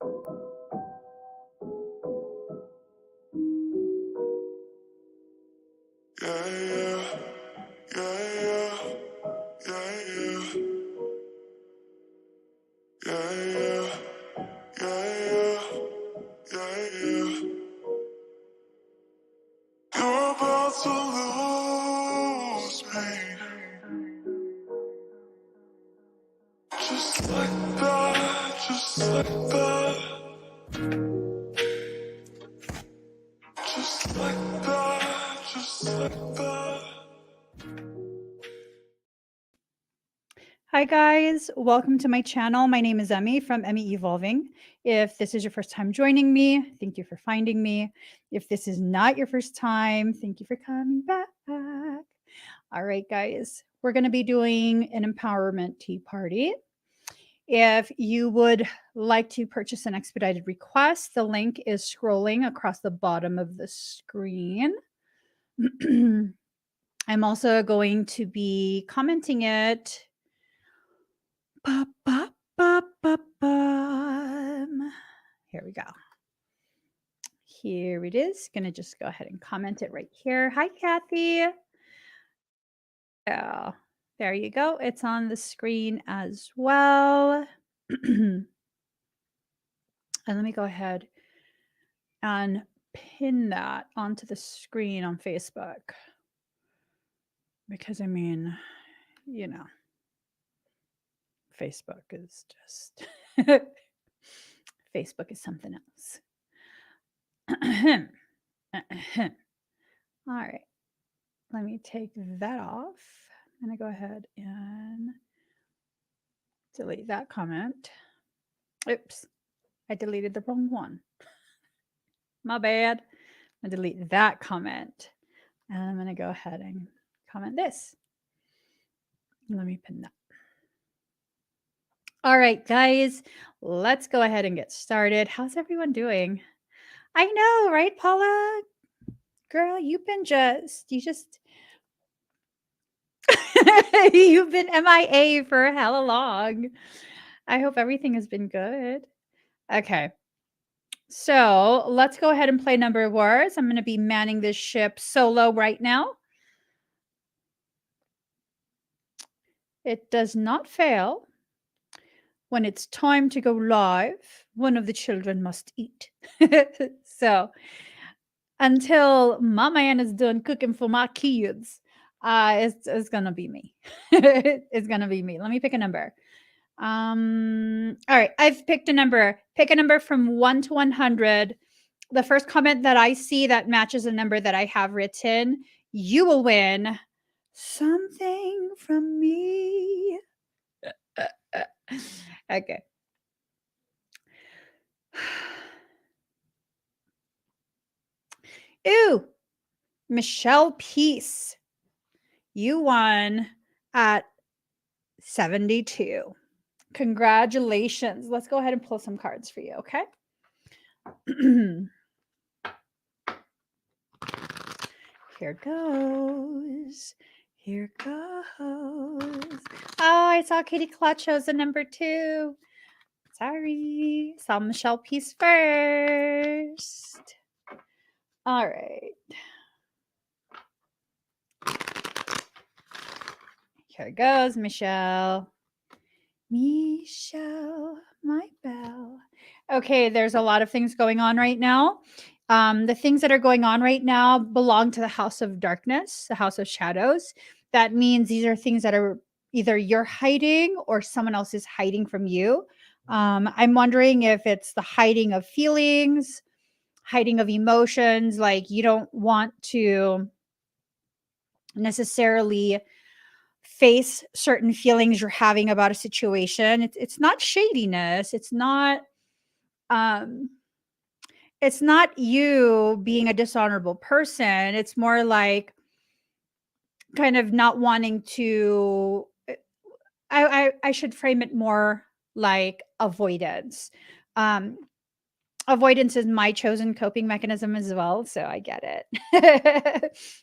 You're about to lose me. Just like that, just like that. Just like that, just like that. Hi guys, welcome to my channel. My name is Emmy from Emmy Evolving. If this is your first time joining me, thank you for finding me. If this is not your first time, thank you for coming back. All right, guys, we're going to be doing an empowerment tea party. If you would like to purchase an expedited request, the link is scrolling across the bottom of the screen. I'm also going to be commenting it. Here we go. Here it is. Going to just go ahead and comment it right here. Hi, Kathy. Yeah, there you go. It's on the screen as well. And let me go ahead and pin that onto the screen on Facebook. Because, I mean, you know, Facebook is just... Facebook is something else. All right. Let me take that off. I'm going to go ahead and delete that comment. Oops. I deleted the wrong one. My bad. I'm going to delete that comment. And I'm going to go ahead and comment this. Let me pin that. All right, guys, let's go ahead and get started. How's everyone doing? I know, right, Paula? Girl, you've been you've been MIA for hella long. I hope everything has been good. Okay. So let's go ahead and play Number of Wars. I'm going to be manning this ship solo right now. It does not fail. When it's time to go live, one of the children must eat. So until Mama Anna's done cooking for my kids, it's going to be me. It's going to be me. Let me pick a number. All right, I've picked a number. Pick a number from 1 to 100. The first comment that I see that matches a number that I have written, you will win something from me. Okay. Ooh, Michelle Peace. You won at 72. Congratulations. Let's go ahead and pull some cards for you, okay? Here goes. Here goes. Oh, I saw Kitty Clutch chose a number 2. Sorry. Saw Michelle Peace first. All right. Here goes, Michelle. Michelle, my belle. Okay, there's a lot of things going on right now. The things that are going on right now belong to the house of darkness, the house of shadows. That means these are things that are either you're hiding or someone else is hiding from you. I'm wondering if it's the hiding of feelings, hiding of emotions, like you don't want to necessarily face certain feelings you're having about a situation. It's not shadiness. It's not you being a dishonorable person. It's more like kind of not wanting to, I should frame it more like avoidance. avoidance is my chosen coping mechanism as well, so I get it.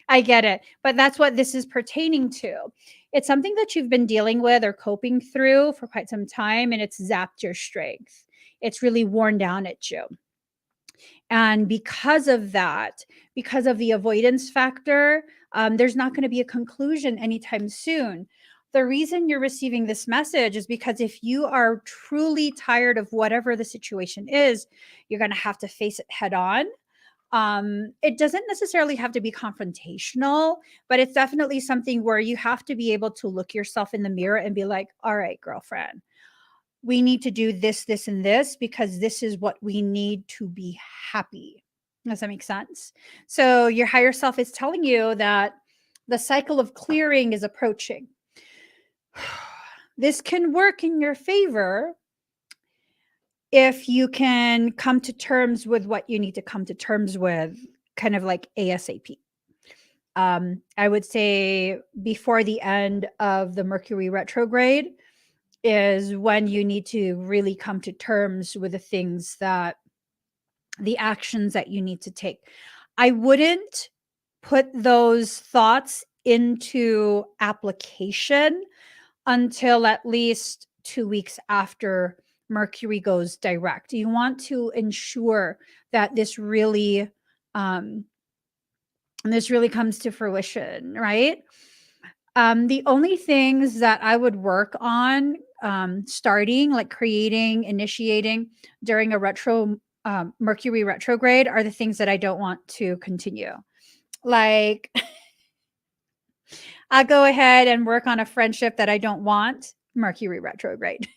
I get it. But that's what this is pertaining to. It's something that you've been dealing with or coping through for quite some time, and it's zapped your strength. It's really worn down at you. And because of that, because of the avoidance factor, there's not going to be a conclusion anytime soon. The reason you're receiving this message is because if you are truly tired of whatever the situation is, you're going to have to face it head on. It doesn't necessarily have to be confrontational, but it's definitely something where you have to be able to look yourself in the mirror and be like, all right, girlfriend, we need to do this, this, and this because this is what we need to be happy. Does that make sense? So your higher self is telling you that the cycle of clearing is approaching. This can work in your favor if you can come to terms with what you need to come to terms with, kind of like ASAP. I would say before the end of the Mercury retrograde is when you need to really come to terms with the actions that you need to take. I wouldn't put those thoughts into application until at least 2 weeks after Mercury goes direct. You want to ensure that this really comes to fruition, right? The only things that I would work on starting, like creating, initiating during a Mercury retrograde are the things that I don't want to continue. Like, I'll go ahead and work on a friendship that I don't want, Mercury retrograde.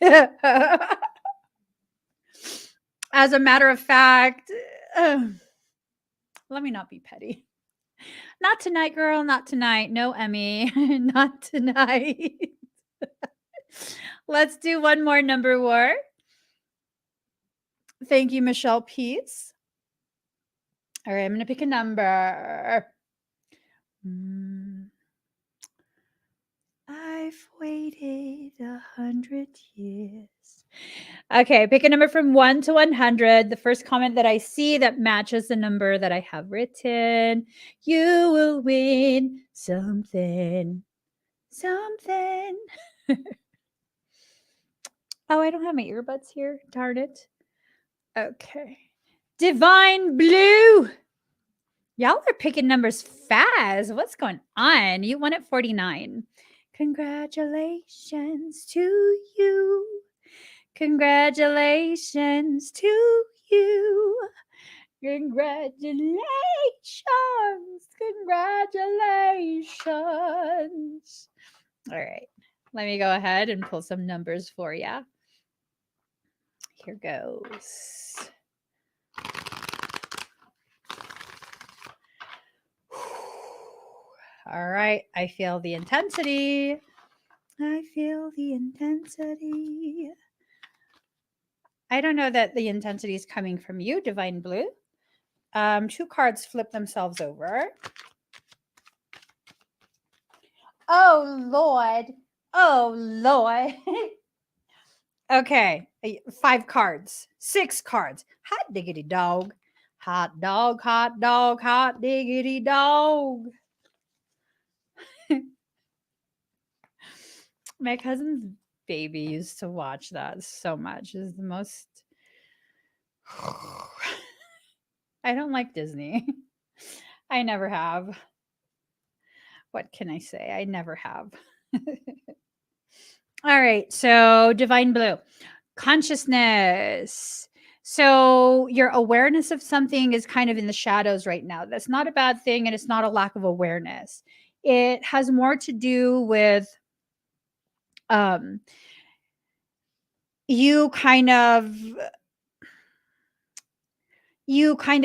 As a matter of fact, let me not be petty. Not tonight, girl. Not tonight. No, Emmy. Not tonight. Let's do one more number war. Thank you, Michelle Peace. All right, I'm going to pick a number. I've waited 100 years. Okay, pick a number from 1 to 100. The first comment that I see that matches the number that I have written. You will win something. Something. Oh, I don't have my earbuds here. Darn it. Okay. Divine Blue. Y'all are picking numbers fast. What's going on? You won at 49. Congratulations to you. Congratulations to you. Congratulations. Congratulations. All right. Let me go ahead and pull some numbers for you. Here goes. All right. I feel the intensity. I feel the intensity. I don't know that the intensity is coming from you, Divine Blue. 2 cards flip themselves over. Oh, Lord. Oh, Lord. Okay. 5 cards. 6 cards. Hot diggity dog. Hot dog, hot dog, hot diggity dog. My cousin's baby used to watch that so much. It's the most. I don't like Disney. I never have. What can I say? I never have. All right. So, Divine Blue, consciousness. So, your awareness of something is kind of in the shadows right now. That's not a bad thing, and it's not a lack of awareness. It has more to do with you kind of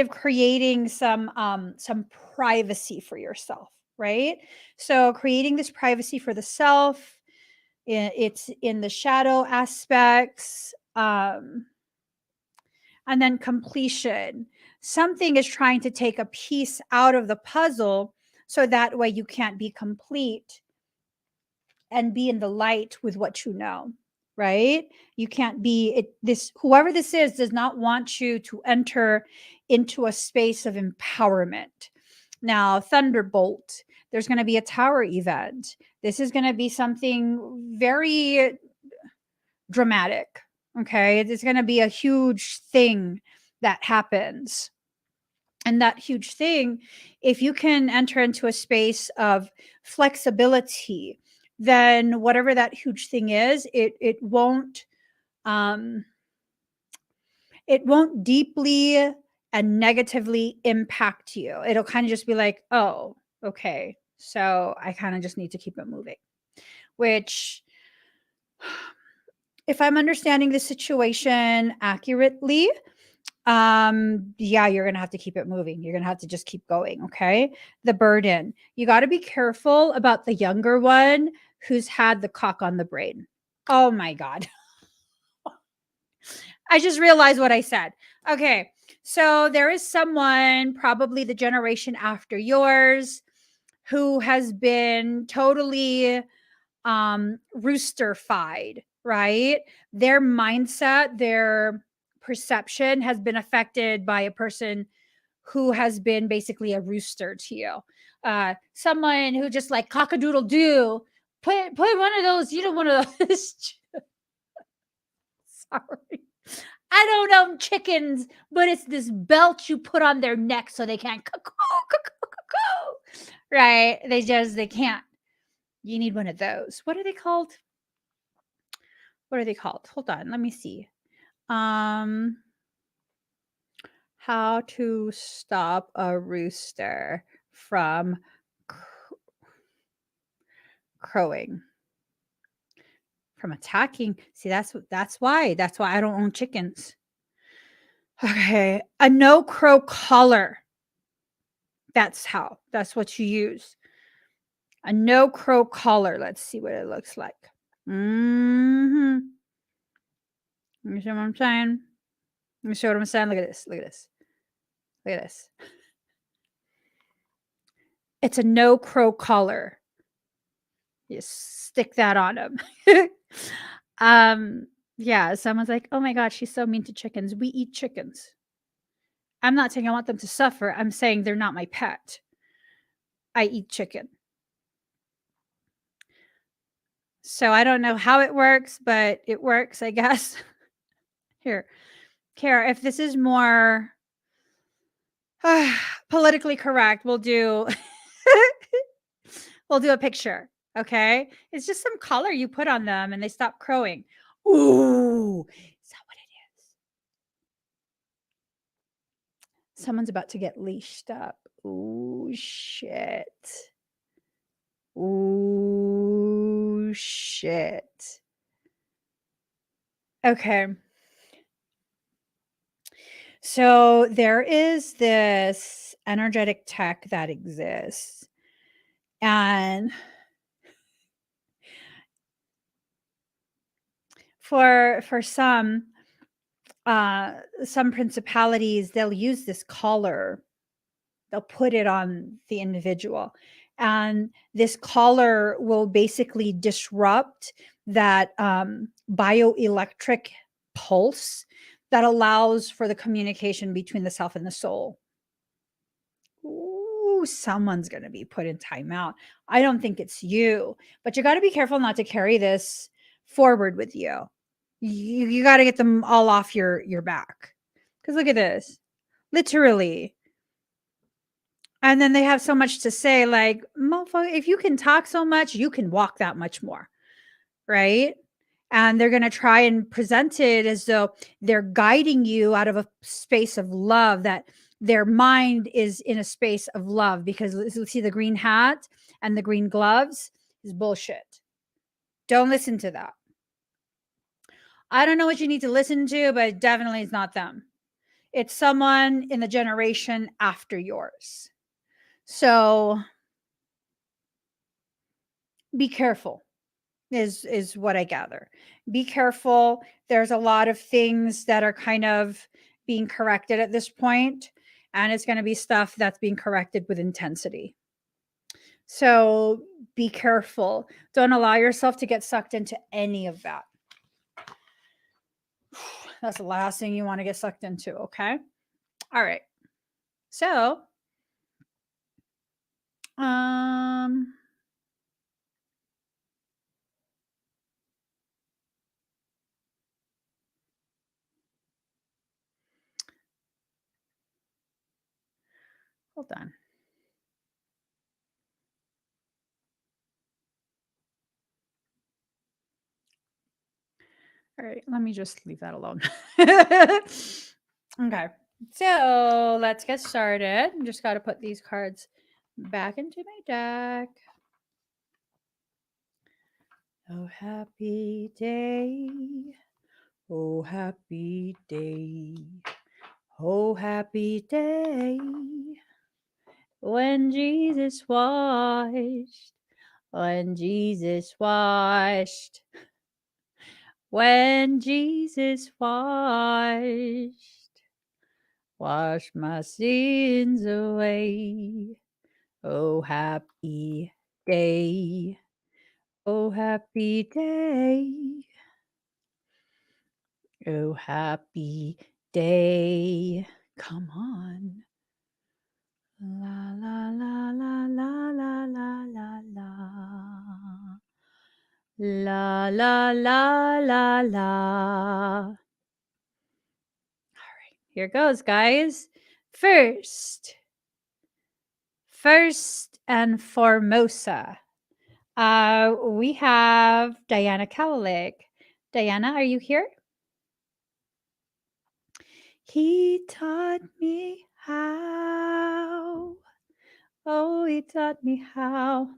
creating some privacy for yourself, right? So creating this privacy for the self, it's in the shadow aspects, and then completion. Something is trying to take a piece out of the puzzle so that way you can't be complete and be in the light with what you know. right? You can't be it. This whoever this is does not want you to enter into a space of empowerment. Now, Thunderbolt, there's going to be a tower event. This is going to be something very dramatic. Okay. It's going to be a huge thing that happens. And that huge thing, if you can enter into a space of flexibility, then whatever that huge thing is, um, it won't deeply and negatively impact you. It'll kind of just be like, oh, okay, so I kind of just need to keep it moving. Which, if I'm understanding the situation accurately, yeah, you're gonna have to keep it moving. You're gonna have to just keep going. Okay. The burden. You got to be careful about the younger one who's had the cock on the brain. Oh my God. I just realized what I said. Okay. So there is someone, probably the generation after yours, who has been totally roosterified, right? Their mindset, their perception has been affected by a person who has been basically a rooster to you. Someone who just like cock-a-doodle doo, put one of those, one of those. Sorry. I don't own chickens, but it's this belt you put on their neck so they can't right? They can't. You need one of those. What are they called? What are they called? Hold on, let me see. How to stop a rooster from crowing, from attacking. See, that's why I don't own chickens. Okay, a no crow collar. That's what you use. A no crow collar. Let's see what it looks like. Mm-hmm. You see what I'm saying? Let me show what I'm saying. Look at this. Look at this. Look at this. It's a no crow collar. You stick that on them. Yeah, someone's like, oh my God, she's so mean to chickens. We eat chickens. I'm not saying I want them to suffer. I'm saying they're not my pet. I eat chicken. So I don't know how it works, but it works, I guess. Here, Kara, if this is more politically correct, we'll do we'll do a picture. Okay. It's just some color you put on them and they stop crowing. Ooh, is that what it is? Someone's about to get leashed up. Ooh, shit. Ooh, shit. Okay. So there is this energetic tech that exists. And for some principalities, they'll use this collar. They'll put it on the individual. And this collar will basically disrupt that bioelectric pulse that allows for the communication between the self and the soul. Ooh, someone's going to be put in timeout. I don't think it's you, but you got to be careful not to carry this forward with you. You got to get them all off your back. Because look at this. Literally. And then they have so much to say, like, motherfucker, if you can talk so much, you can walk that much more. Right. And they're going to try and present it as though they're guiding you out of a space of love, that their mind is in a space of love, because see the green hat and the green gloves is bullshit. Don't listen to that. I don't know what you need to listen to, but definitely it's not them. It's someone in the generation after yours. So be careful is what I gather. Be careful. There's a lot of things that are kind of being corrected at this point, and it's going to be stuff that's being corrected with intensity. So be careful. Don't allow yourself to get sucked into any of that. That's the last thing you want to get sucked into, okay? All right. So, hold on. All right, let me just leave that alone. Okay, so let's get started. Just got to put these cards back into my deck. Oh, happy day. Oh, happy day. Oh, happy day. When Jesus washed. When Jesus washed. When Jesus washed my sins away. Oh, happy day. Oh, happy day. Oh, happy day. Come on. La, la, la, la, la, la, la, la, la. La, la, la, la, la. All right, here goes, guys. First and foremosa, we have Diana Cowlick. Diana, are you here? He taught me how. Oh, he taught me how.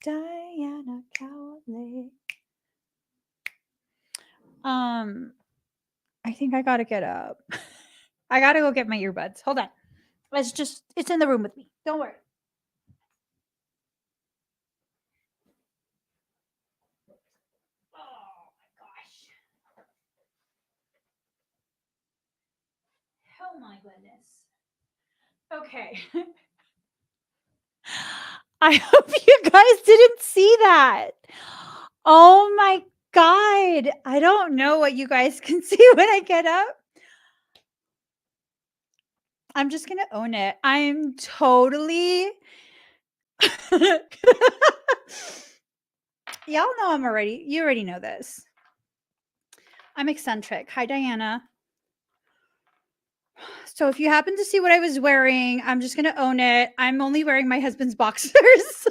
Diana Cowlick. I think I gotta get up. I gotta go get my earbuds. Hold on. It's in the room with me. Don't worry. Oh my gosh. Oh my goodness. Okay. I hope you guys didn't see that. Oh my God. I don't know what you guys can see when I get up. I'm just going to own it. I'm totally. Y'all know you already know this. I'm eccentric. Hi, Diana. So if you happen to see what I was wearing, I'm just going to own it. I'm only wearing my husband's boxers.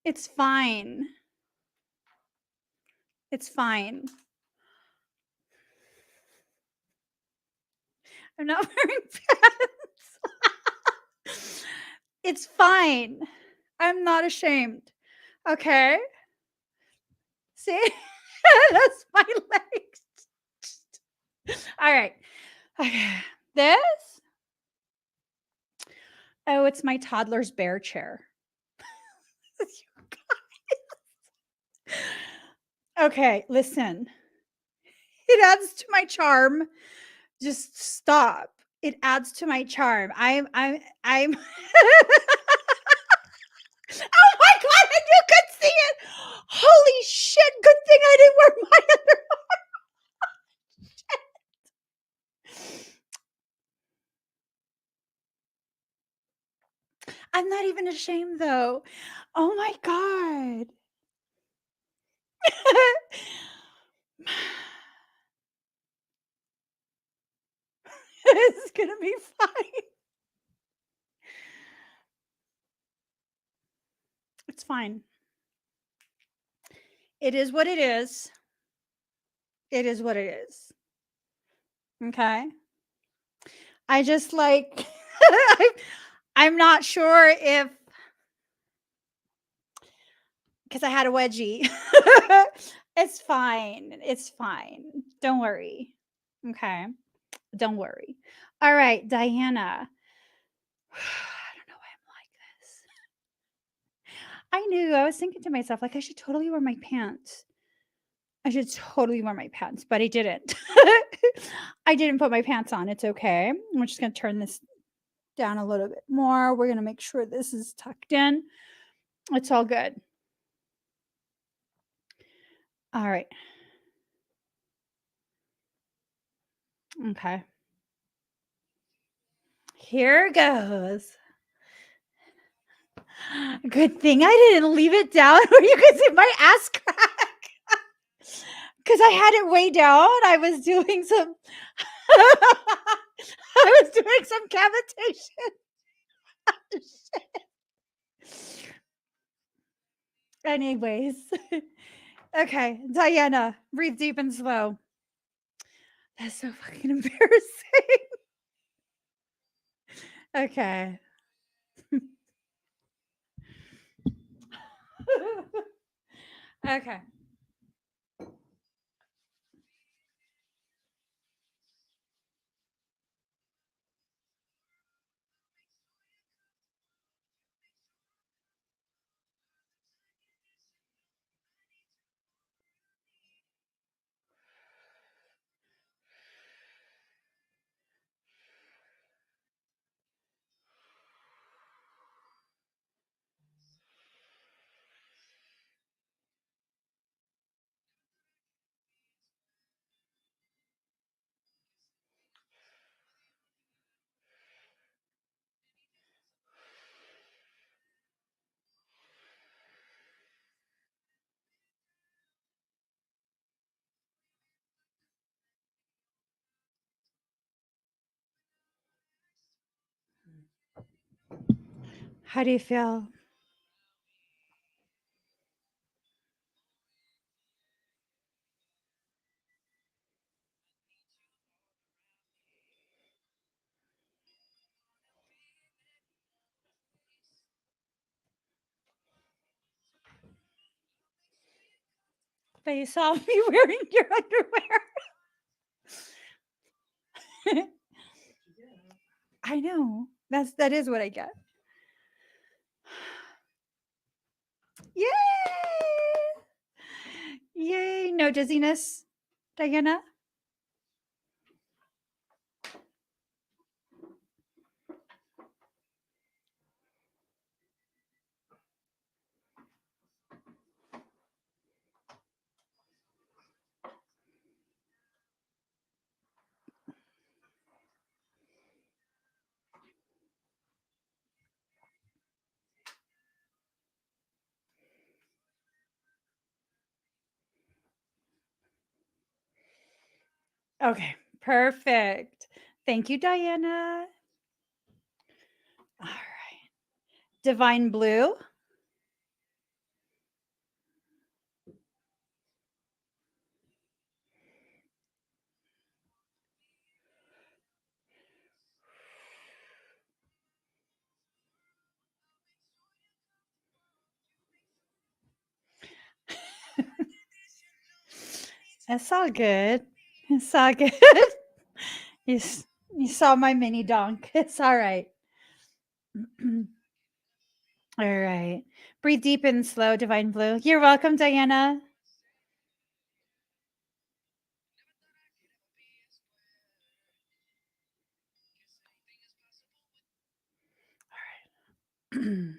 It's fine. It's fine. I'm not wearing pants. It's fine. I'm not ashamed. Okay? See? That's my legs. All right. Okay. This? Oh, it's my toddler's bear chair. Okay, listen. It adds to my charm. Just stop. It adds to my charm. I'm Oh my God, and you could see it. Holy shit, good thing I didn't wear my underwear. I'm not even ashamed though. Oh my God. It's gonna be fine. It's fine. It is what it is. It is what it is. Okay. I just like I'm not sure if because I had a wedgie. It's fine. It's fine. Don't worry. Okay. Don't worry. All right, Diana. I don't know why I'm like this. I knew. I was thinking to myself, like, I should totally wear my pants. I should totally wear my pants, but I didn't. I didn't put my pants on. It's okay. I'm just going to turn this down a little bit more. We're going to make sure this is tucked in. It's all good. All right. Okay. Here goes. Good thing I didn't leave it down where you could see my ass crack. Because I had it way down. I was doing some I was doing some cavitation. Anyways. Okay, Diana, breathe deep and slow. That's so fucking embarrassing. Okay. Okay. How do you feel? That you saw me wearing your underwear. I know. That is what I get. Yay! Yay! No dizziness, Diana. Okay, perfect. Thank you, Diana. All right. Divine blue. It's all good. It's all good. you, you saw my mini donk. It's all right. All right. Breathe deep and slow, Divine Blue. You're welcome, Diana. All right.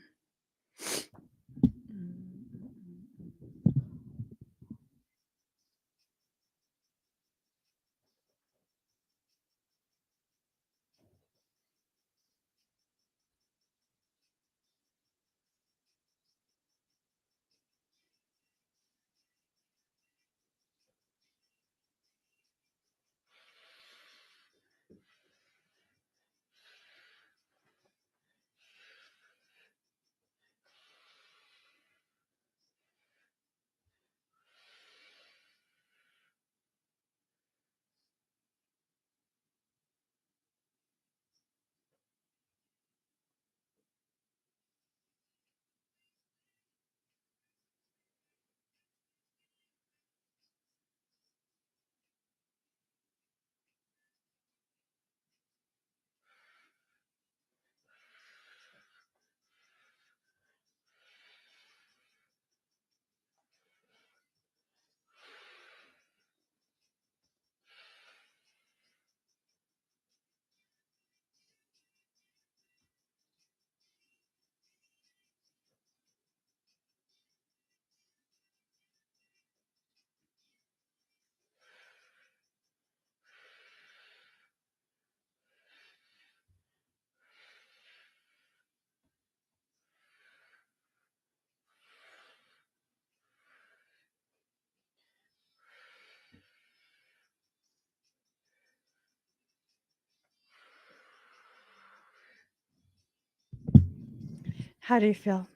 How do you feel?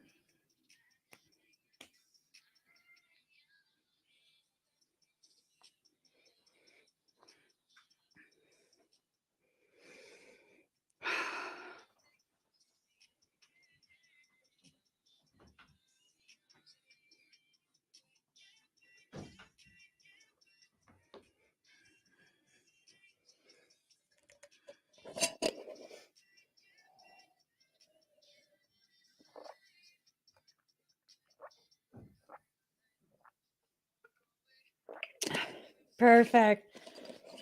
Perfect.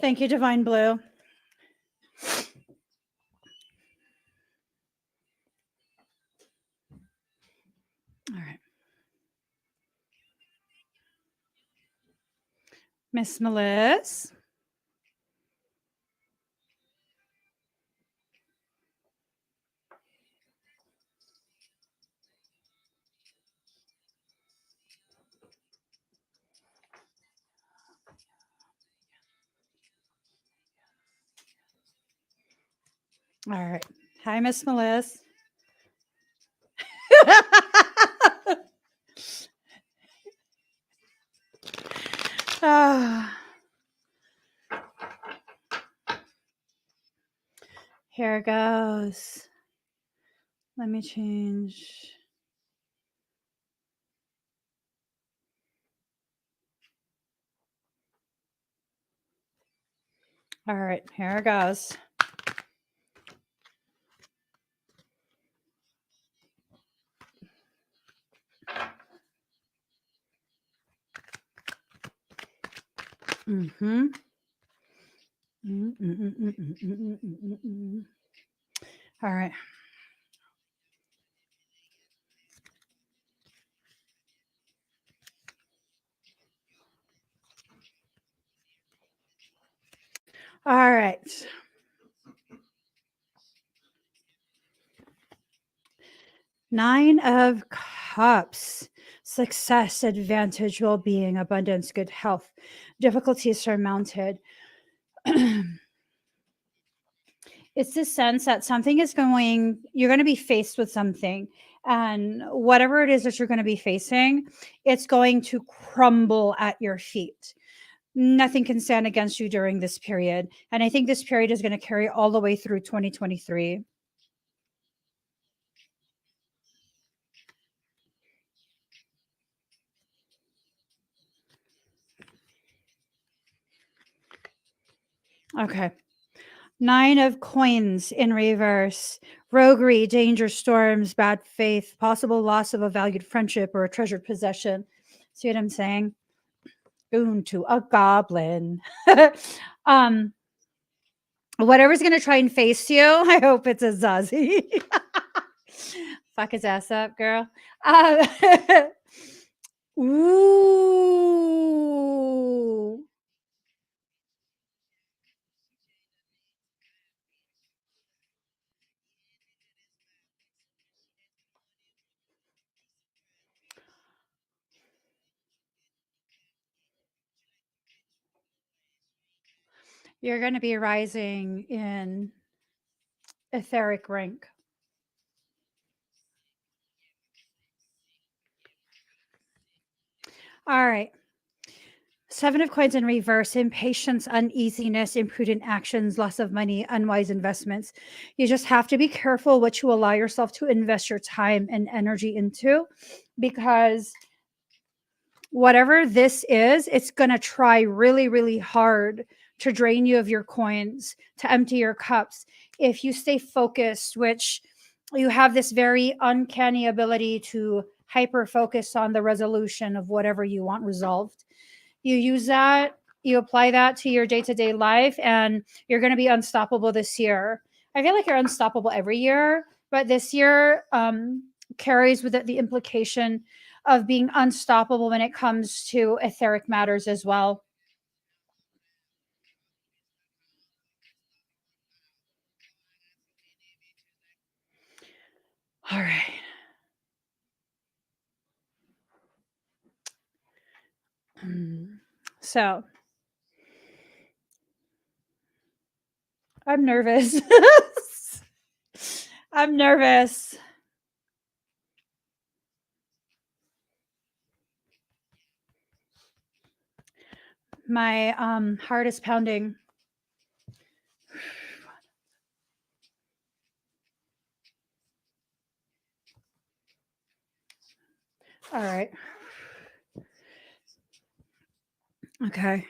Thank you, Divine Blue. All right. Miss Melissa. All right. Hi, Miss Melissa. Ah, here it goes. Let me change. All right, here it goes. Mm-hmm. All right. All right. Nine of Cups. Success, advantage, well being, abundance, good health, difficulties surmounted. It's this sense that something is going, you're going to be faced with something. And whatever it is that you're going to be facing, it's going to crumble at your feet. Nothing can stand against you during this period. And I think this period is going to carry all the way through 2023. Okay. Nine of Coins in reverse. Roguery, danger, storms, bad faith, possible loss of a valued friendship or a treasured possession. See what I'm saying? Boon to a goblin. um, whatever's gonna try and face you, I hope it's a Zazie. Fuck his ass up, girl. Uh, ooh. You're gonna be rising in etheric rank. All right. Seven of Coins in reverse, impatience, uneasiness, imprudent actions, loss of money, unwise investments. You just have to be careful what you allow yourself to invest your time and energy into, because whatever this is, it's going to try really, really hard to drain you of your coins, to empty your cups. If you stay focused, which you have this very uncanny ability to hyper focus on the resolution of whatever you want resolved, you use that, you apply that to your day-to-day life, and you're going to be unstoppable this year. I feel like you're unstoppable every year, but this year carries with it the implication of being unstoppable when it comes to etheric matters as well. All right. So I'm nervous. I'm nervous. My heart is pounding. All right. Okay.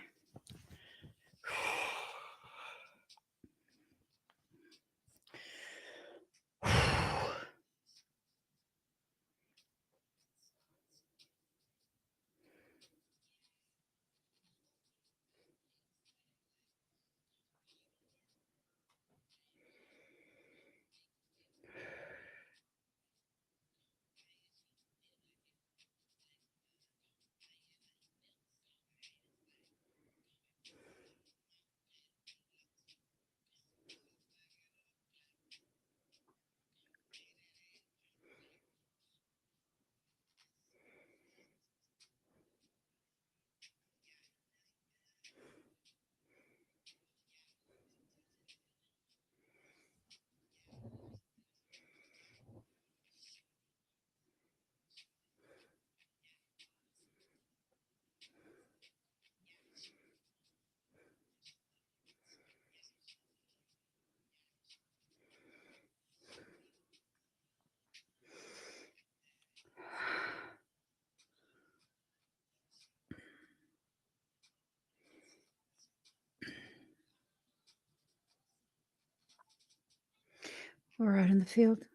We're out in the field.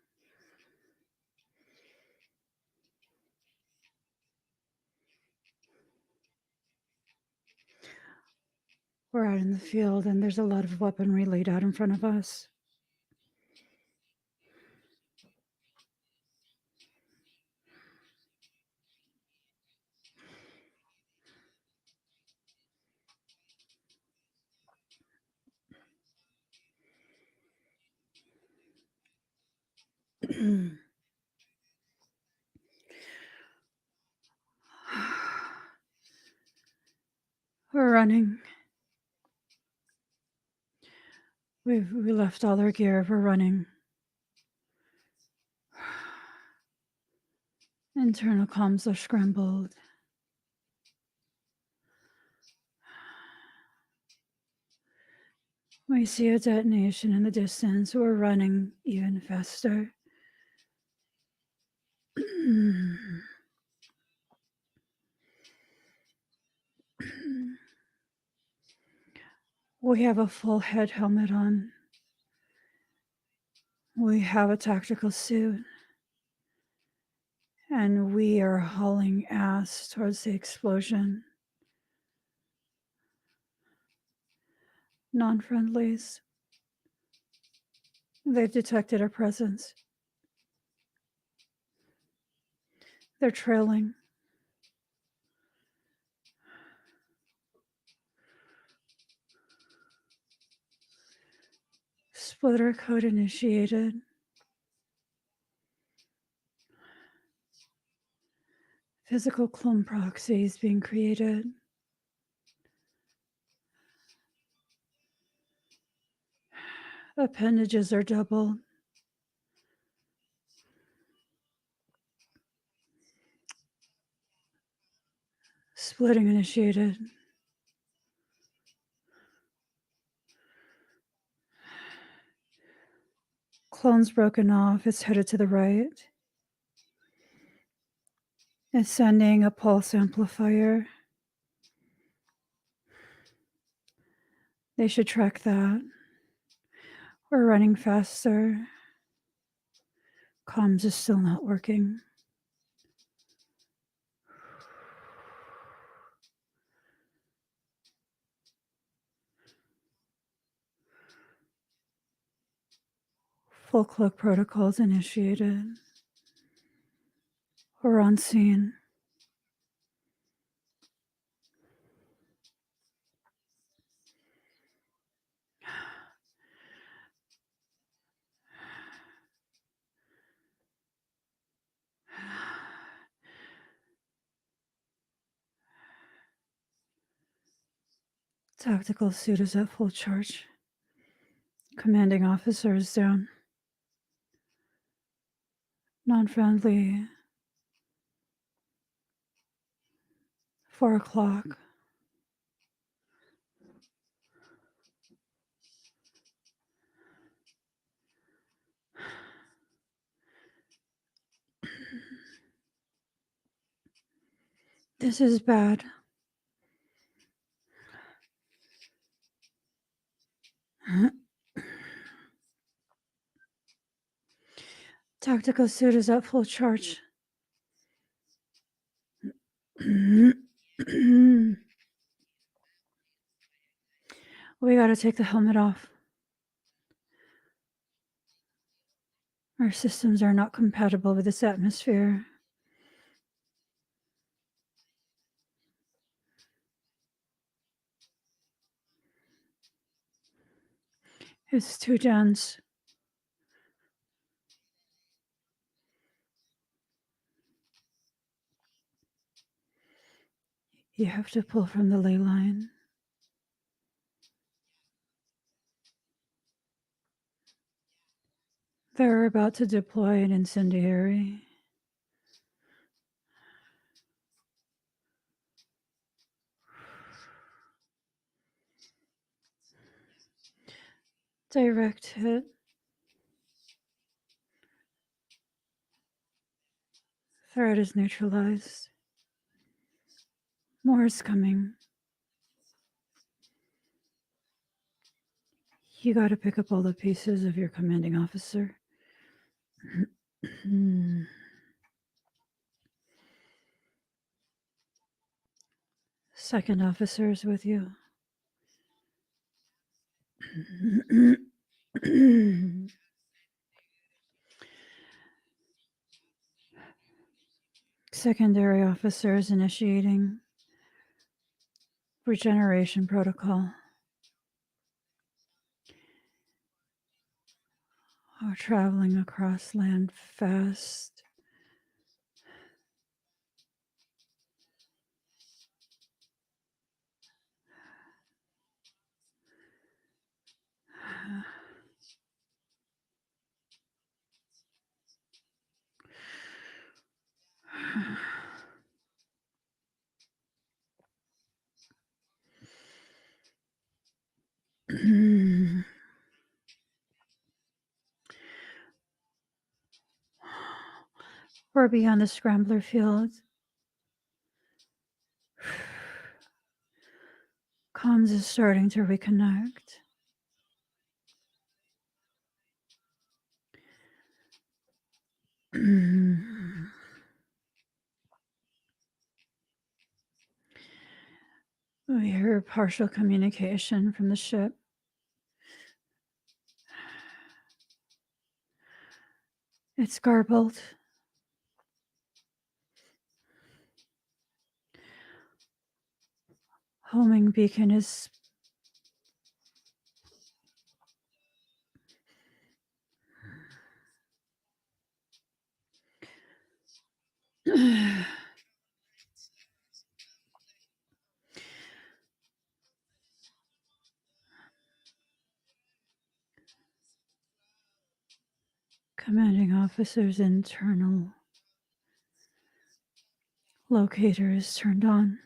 We're out in the field, and there's a lot of weaponry laid out in front of us. We're running. We left all our gear. We're running. Internal comms are scrambled. We see a detonation in the distance. We're running even faster. We have a full head helmet on. We have a tactical suit. And we are hauling ass towards the explosion. Non-friendlies. They've detected our presence. They're trailing. Splitter code initiated. Physical clone proxies being created. Appendages are doubled. Splitting initiated. Clone's broken off. It's headed to the right. It's sending a pulse amplifier. They should track that. We're running faster. Comms is still not working. Full cloak protocols initiated. We're on scene. Tactical suit is at full charge. Commanding officer is down. Non-friendly. 4 o'clock. This is bad. Tactical suit is at full charge. We gotta take the helmet off. Our systems are not compatible with this atmosphere. It's too dense. You have to pull from the ley line. They're about to deploy an incendiary. Direct hit. Threat is neutralized. More is coming. You gotta pick up all the pieces of your commanding officer. Second officer is with you. Secondary officer is initiating regeneration protocol. We're traveling across land fast. We're beyond the scrambler field. Comms is starting to reconnect. We hear partial communication from the ship. It's garbled. Homing beacon is commanding officer's internal locator is turned on.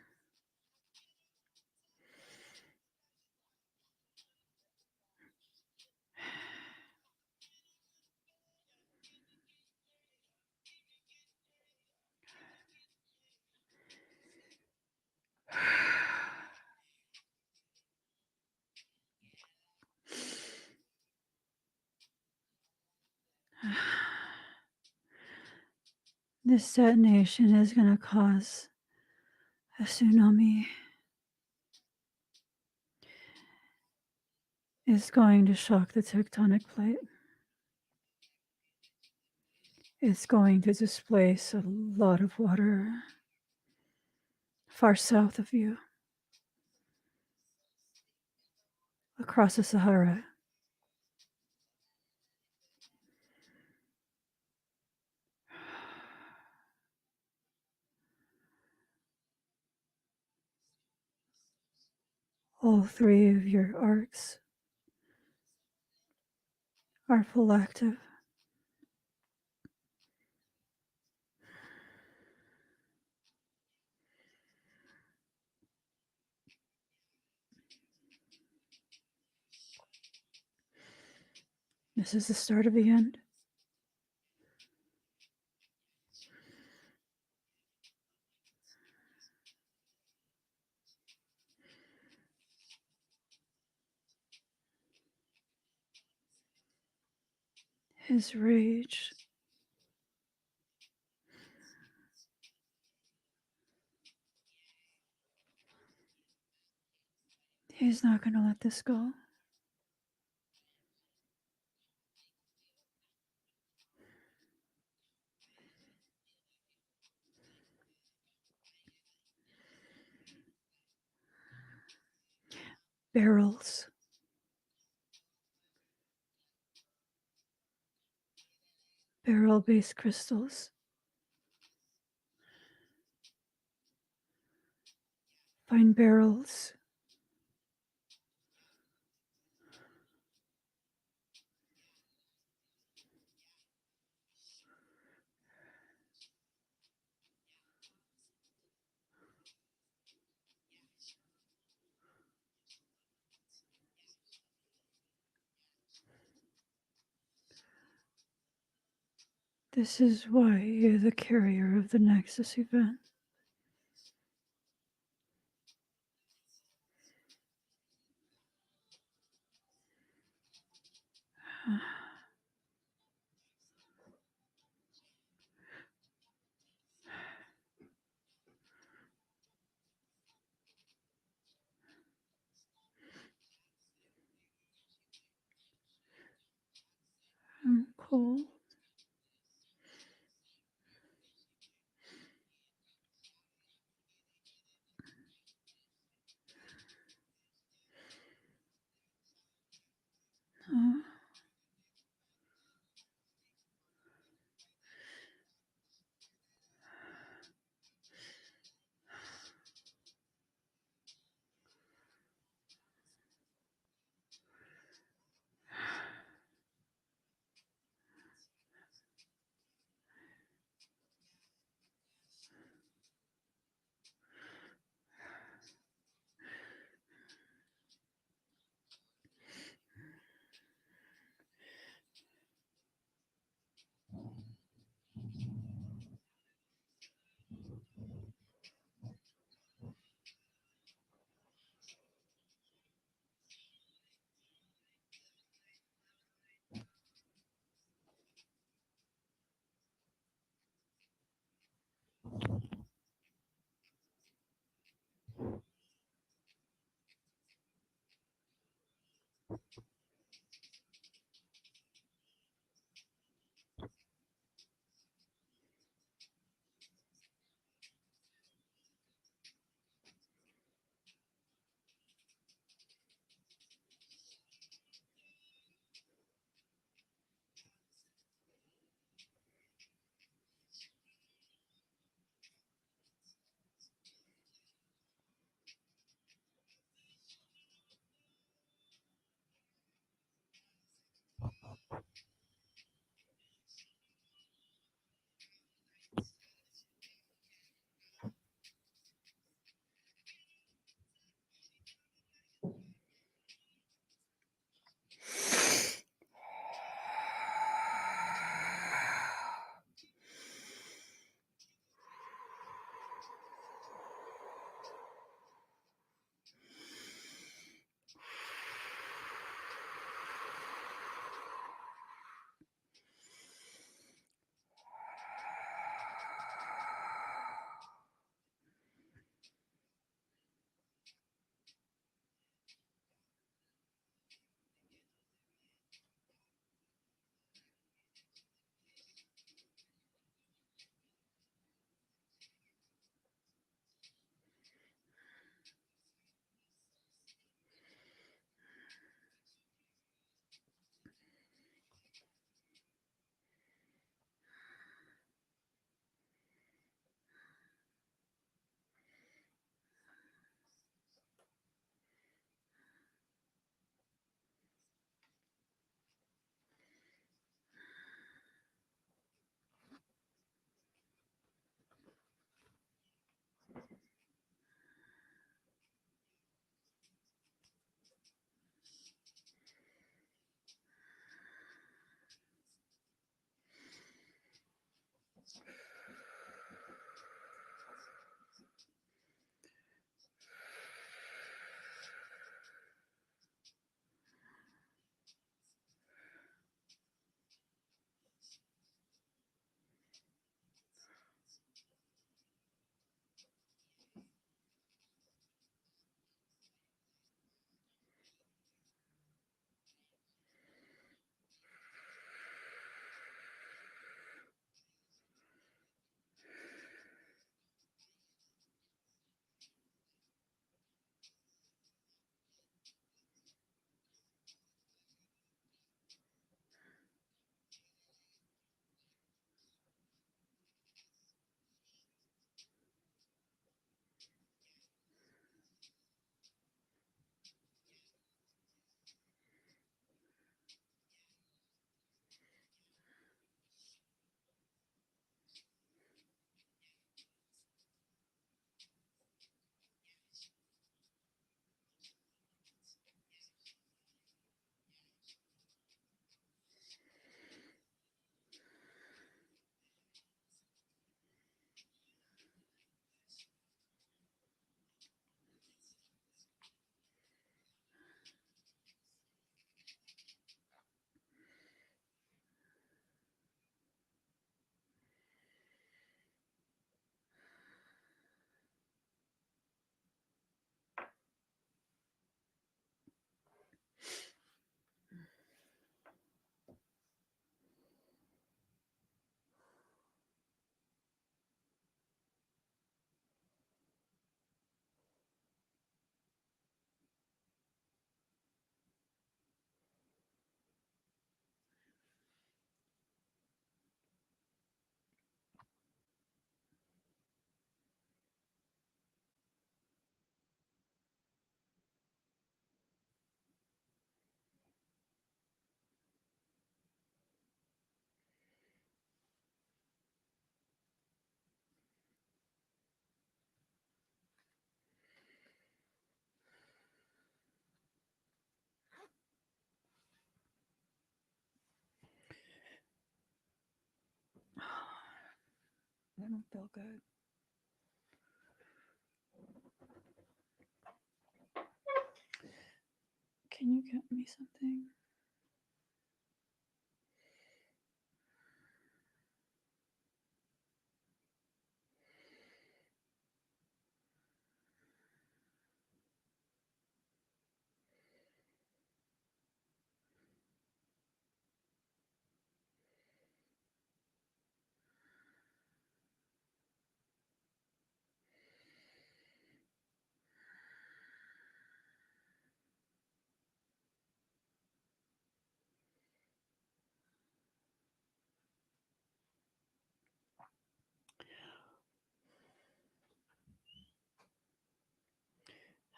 This detonation is going to cause a tsunami. It's going to shock the tectonic plate. It's going to displace a lot of water far south of you, across the Sahara. All three of your arcs are full active. This is the start of the end. his rage. He's not going to let this go. Barrels. Barrel-based crystals. Find barrels. This is why you're the carrier of the Nexus event. I'm cold. don't feel good. Can you get me something?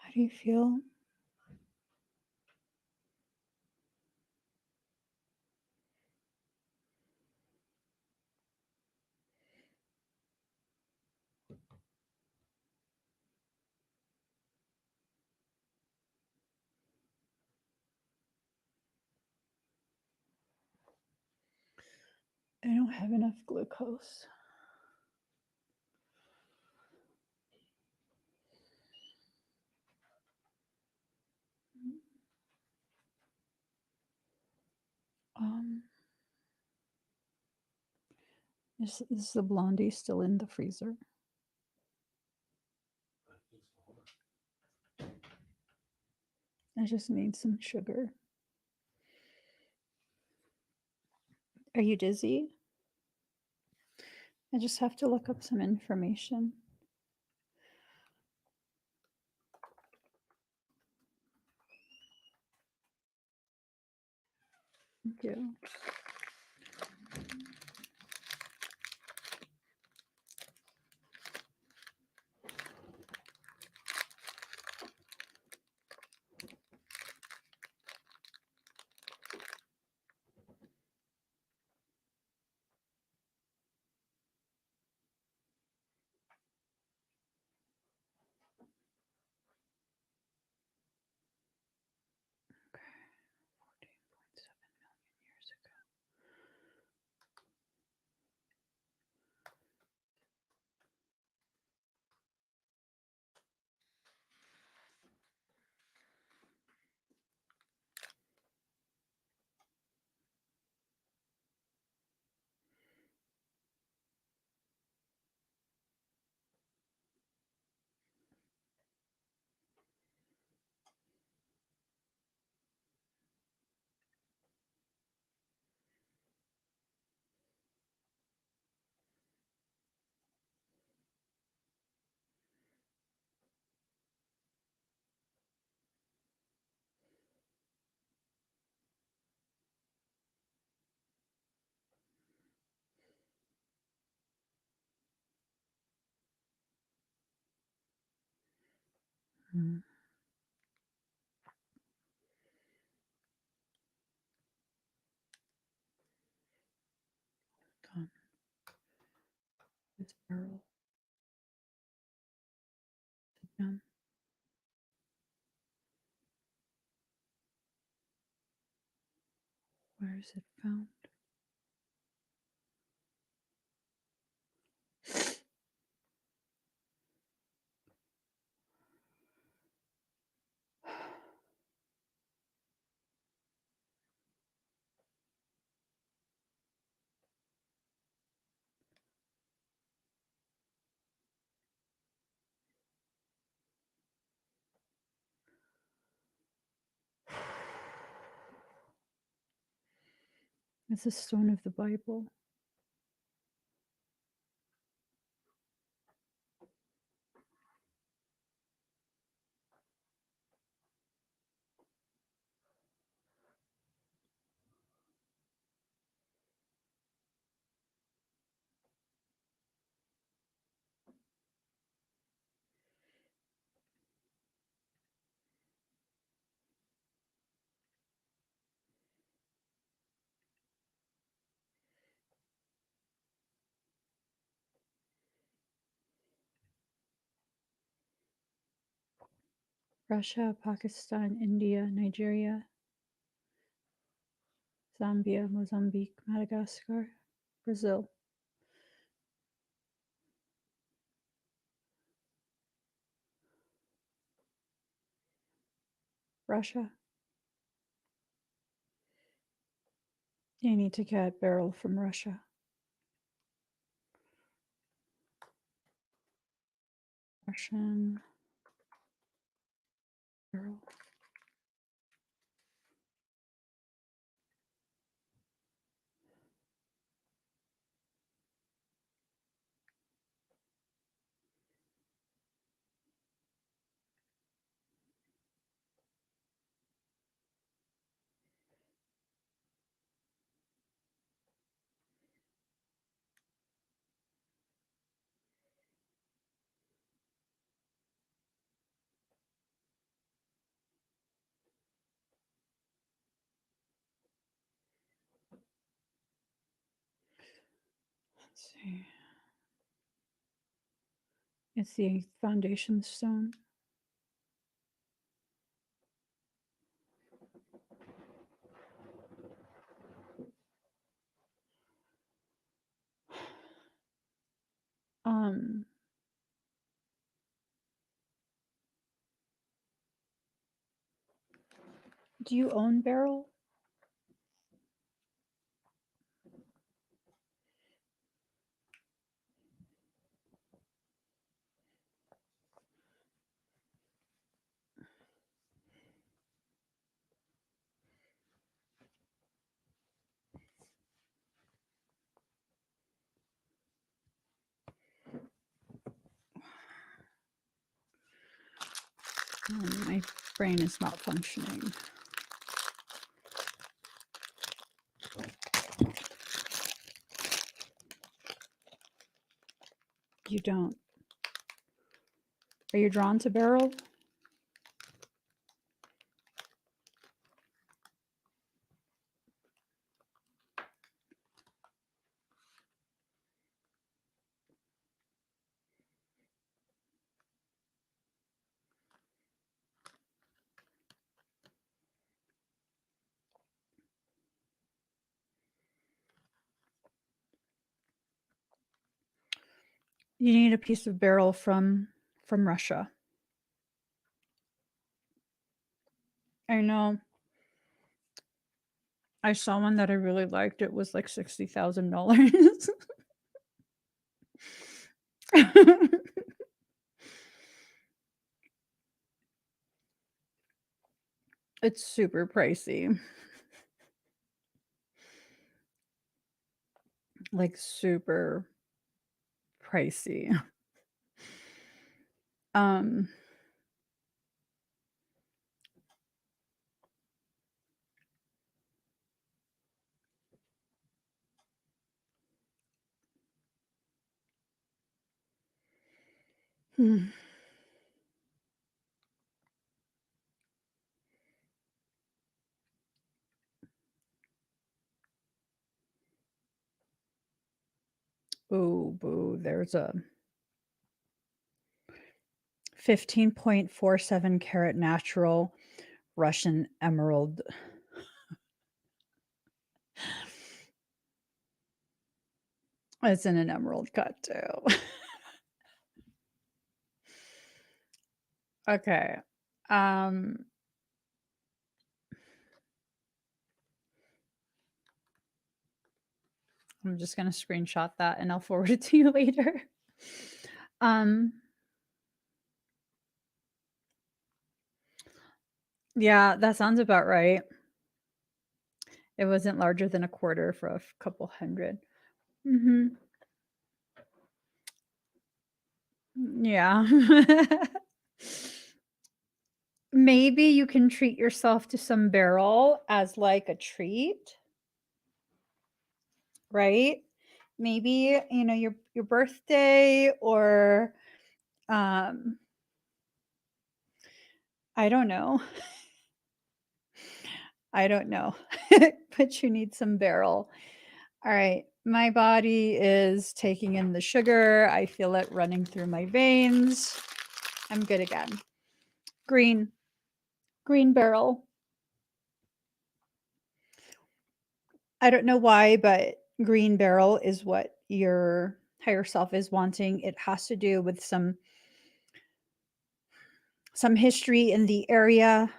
How do you feel? I don't have enough glucose. Is the blondie still in the freezer? I just need some sugar. Are you dizzy? I just have to look up some information. Thank you. Okay, 14.7 million years ago. Hmm. Done. This barrel. Done. Where is it found? It's a stone of the Bible. Russia, Pakistan, India, Nigeria, Zambia, Mozambique, Madagascar, Brazil. Russia. You need to get barrel from Russia. Russian barrel. Let's see. It's the foundation stone. Do you own barrel? My brain is not functioning. You don't. Are you drawn to barrel? You need a piece of barrel from Russia. I know. I saw one that I really liked. It was like $60,000. It's super pricey. Like super pricey. Um hmm. Ooh, boo. There's a 15.47 carat natural Russian emerald. It's in an emerald cut too. Okay. Um I'm just going to screenshot that and I'll forward it to you later. Yeah, that sounds about right. It wasn't larger than a quarter for a couple hundred. Mhm. Yeah. Maybe you can treat yourself to some barrel as like a treat, right? Maybe, your birthday or um I don't know. I don't know. But you need some barrel. All right. My body is taking in the sugar. I feel it running through my veins. I'm good again. Green. Green barrel. I don't know why, but green barrel is what your higher self is wanting. It has to do with some history in the area.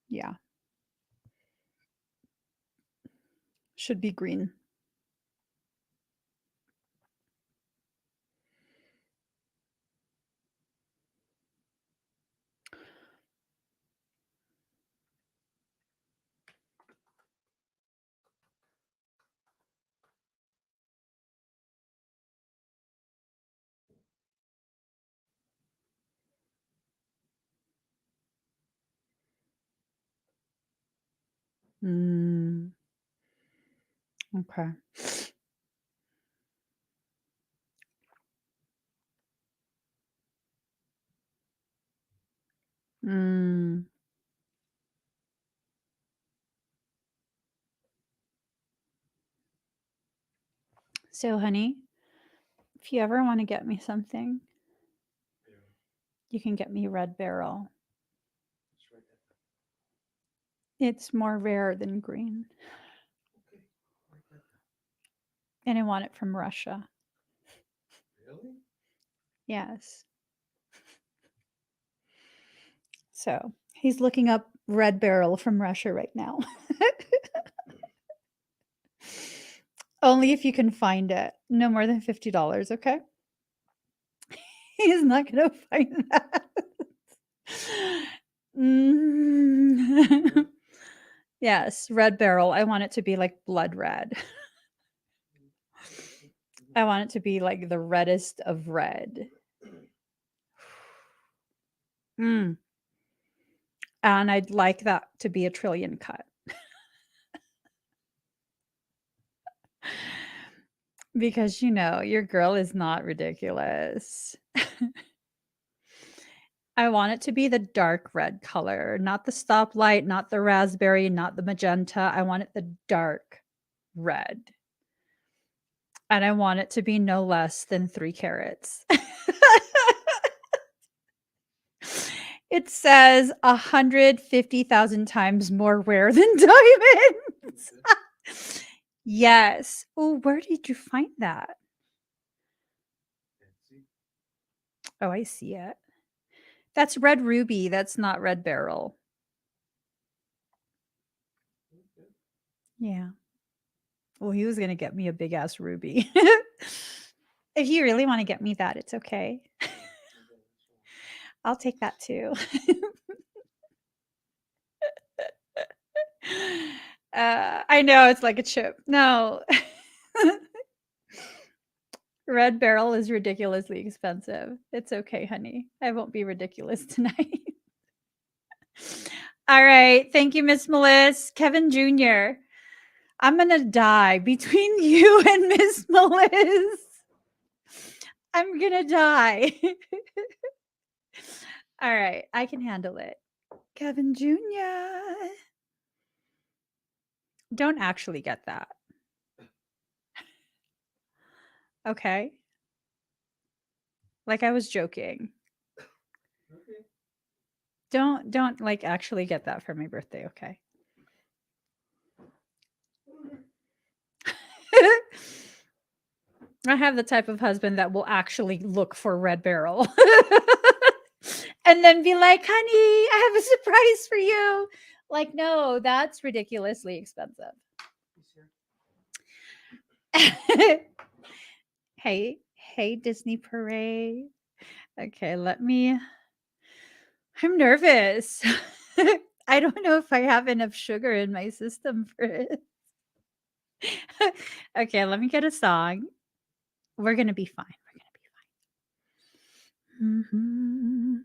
Yeah. Should be green. Mm. Okay. Mm. So, honey, if you ever want to get me something, you can get me Red Barrel. It's more rare than green. And I want it from Russia. Really? Yes. So he's looking up Red Barrel from Russia right now. Only if you can find it. No more than $50, okay? He's not going to find that. Mm. Yes, Red Barrel. I want it to be like blood red. I want it to be like the reddest of red. Mm. And I'd like that to be a trillion cut. Because, you know, your girl is not ridiculous. I want it to be the dark red color, not the stoplight, not the raspberry, not the magenta. I want it the dark red. And I want it to be no less than 3 carats. It says 150,000 times more rare than diamonds. Yes. Oh, where did you find that? Oh, I see it. That's red ruby. That's not red beryl. Yeah. Well, he was gonna get me a big ass ruby. If you really want to get me that, it's okay. I'll take that too. I know it's like a chip. No. Red Barrel is ridiculously expensive. It's okay, honey. I won't be ridiculous tonight. All right. Thank you, Miss Melissa. Kevin Jr. I'm going to die between you and Miss Melissa. I'm going to die. All right. I can handle it. Kevin Jr. Don't actually get that. Okay. Like I was joking. Okay. Don't like actually get that for my birthday, okay? I have the type of husband that will actually look for Red Barrel. And then be like, "Honey, I have a surprise for you." Like, no, that's ridiculously expensive. Hey, Disney Parade. Okay, I'm nervous. I don't know if I have enough sugar in my system for it. Okay, let me get a song. We're gonna be fine. We're gonna be fine. Mhm.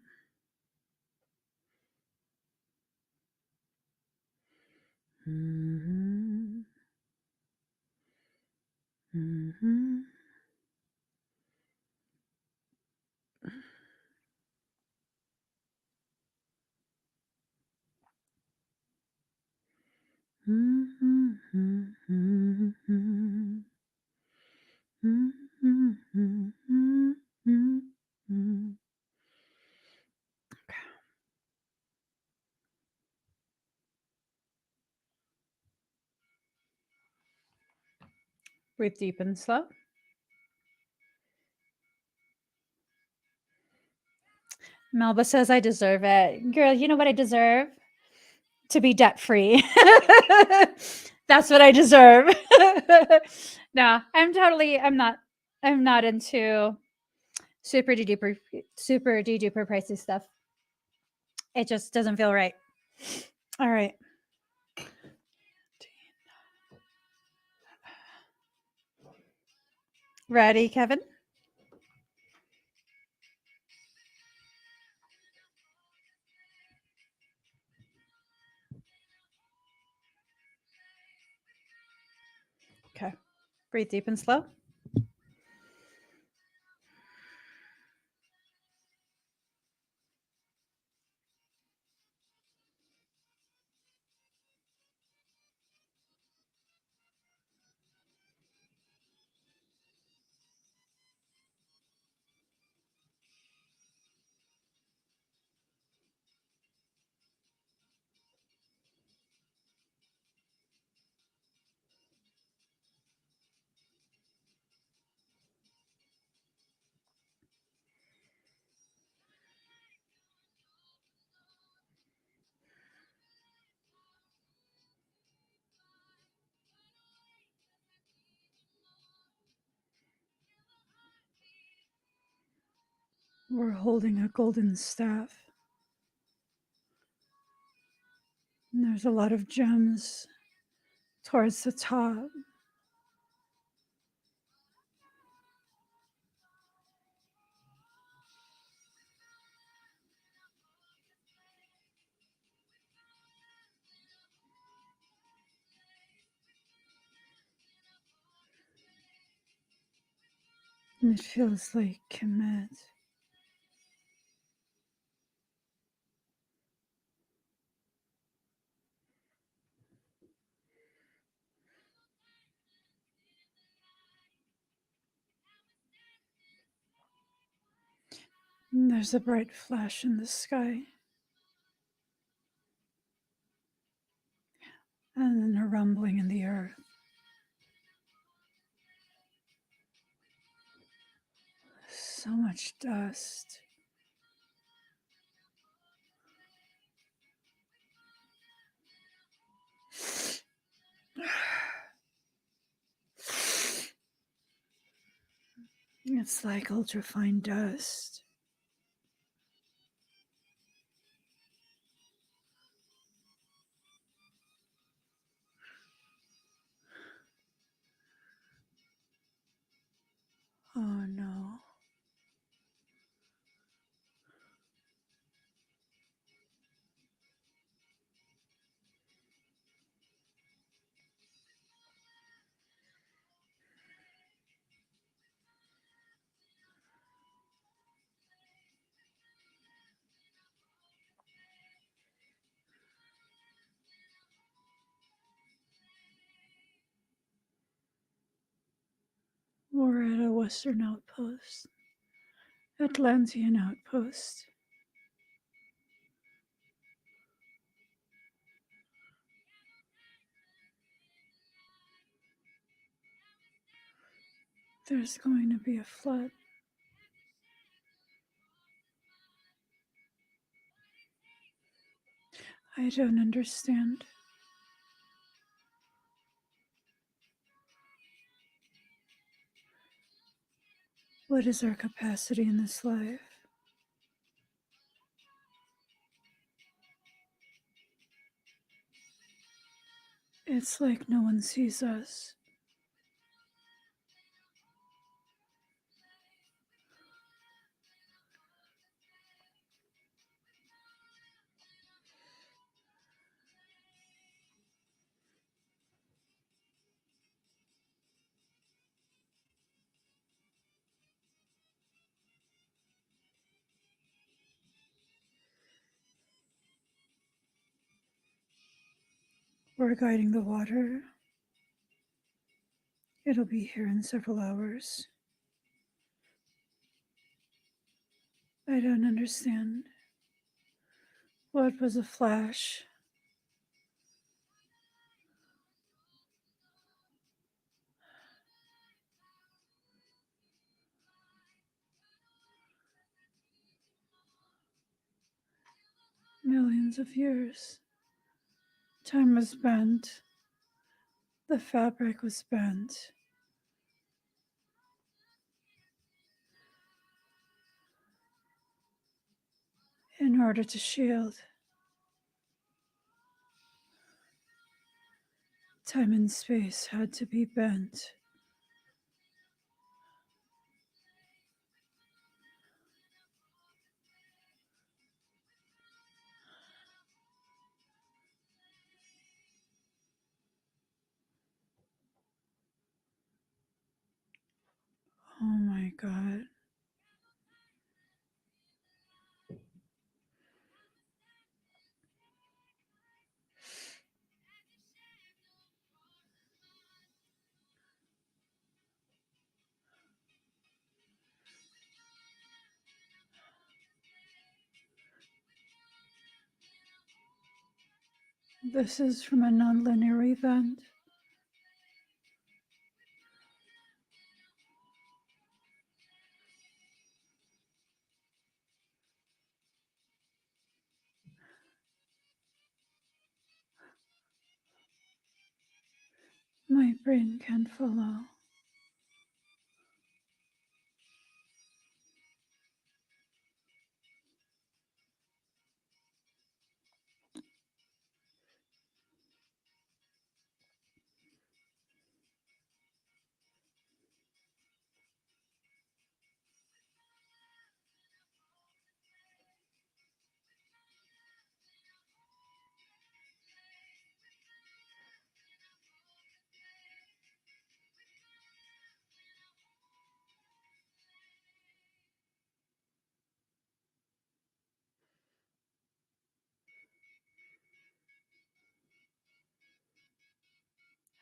Mhm. Mhm. Mhm. Mhm. Mhm. Breathe deep and slow. Melba says I deserve it. Girl, you know what I deserve? To be debt free. That's what I deserve. No, I'm not into super duper pricey stuff. It just doesn't feel right. All right. Ready, Kevin? Okay. Breathe deep and slow. We're holding a golden staff. And there's a lot of gems towards the top. And it feels like commit. And there's a bright flash in the sky. And then a rumbling in the earth. So much dust. It's like ultrafine dust. Oh no. We're at a western outpost. Atlantean outpost. There's going to be a flood. I don't understand. What is our capacity in this life? It's like no one sees us. We're guiding the water. It'll be here in several hours. I don't understand. What was a flash? thousands of years. Time was bent. The fabric was bent. In order to shield, time and space had to be bent. Oh my God. This is from a nonlinear event. My brain can't follow.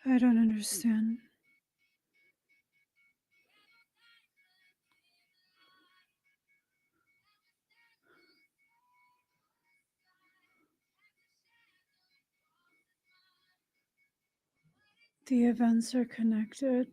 I don't understand. The events are connected.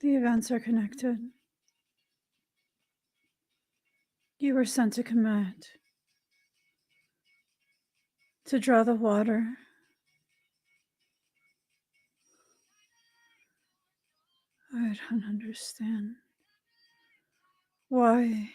The events are connected. You were sent to commit, to draw the water. I don't understand. Why?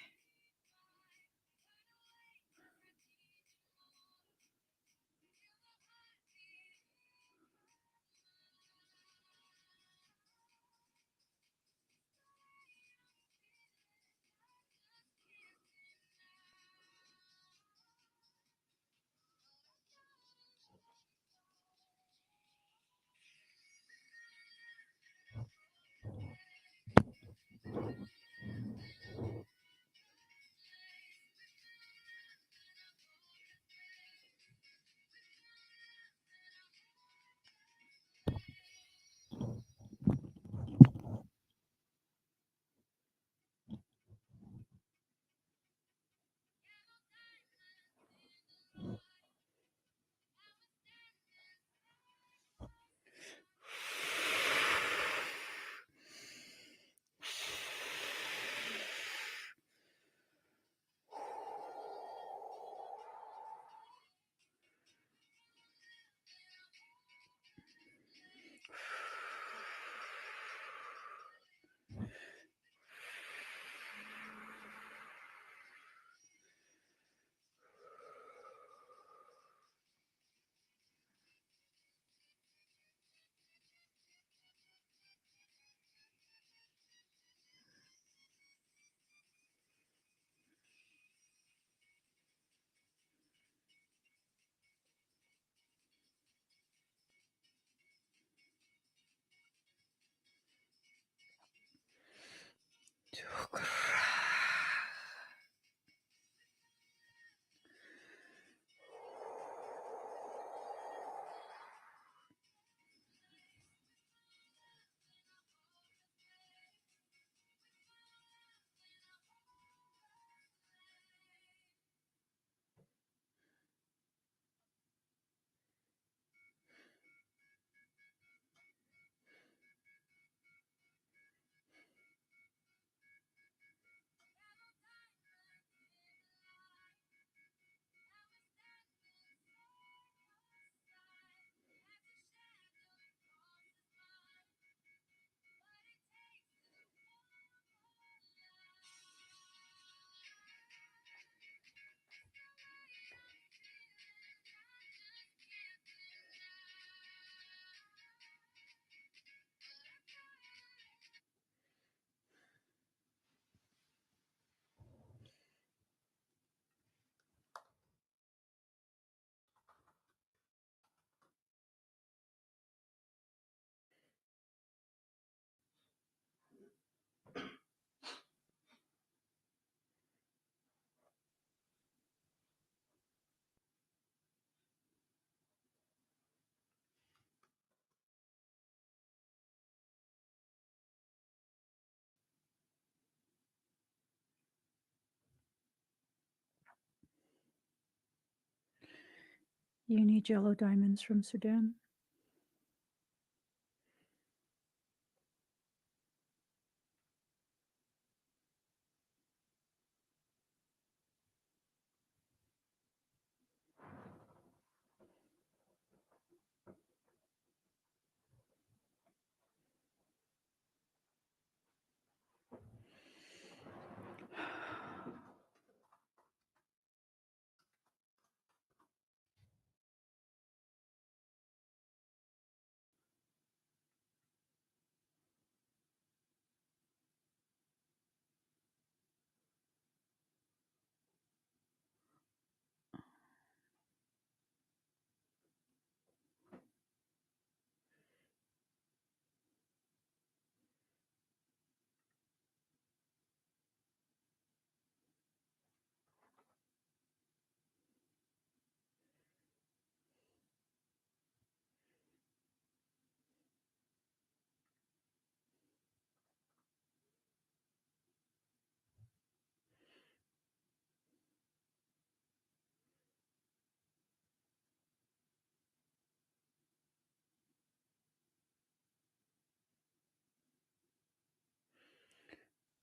You need yellow diamonds from Sudan.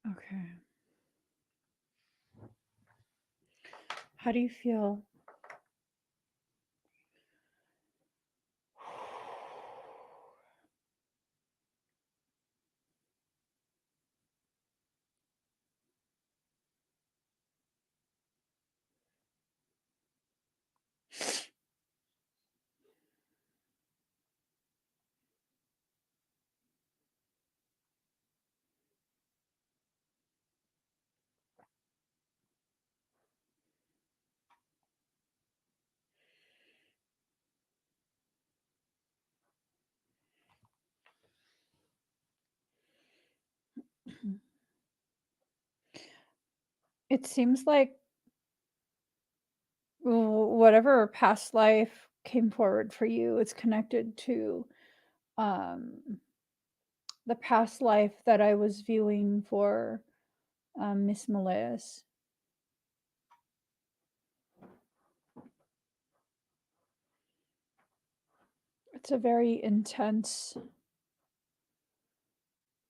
Okay. How do you feel? It seems like whatever past life came forward for you, it's connected to the past life that I was viewing for Miss Malays. It's a very intense,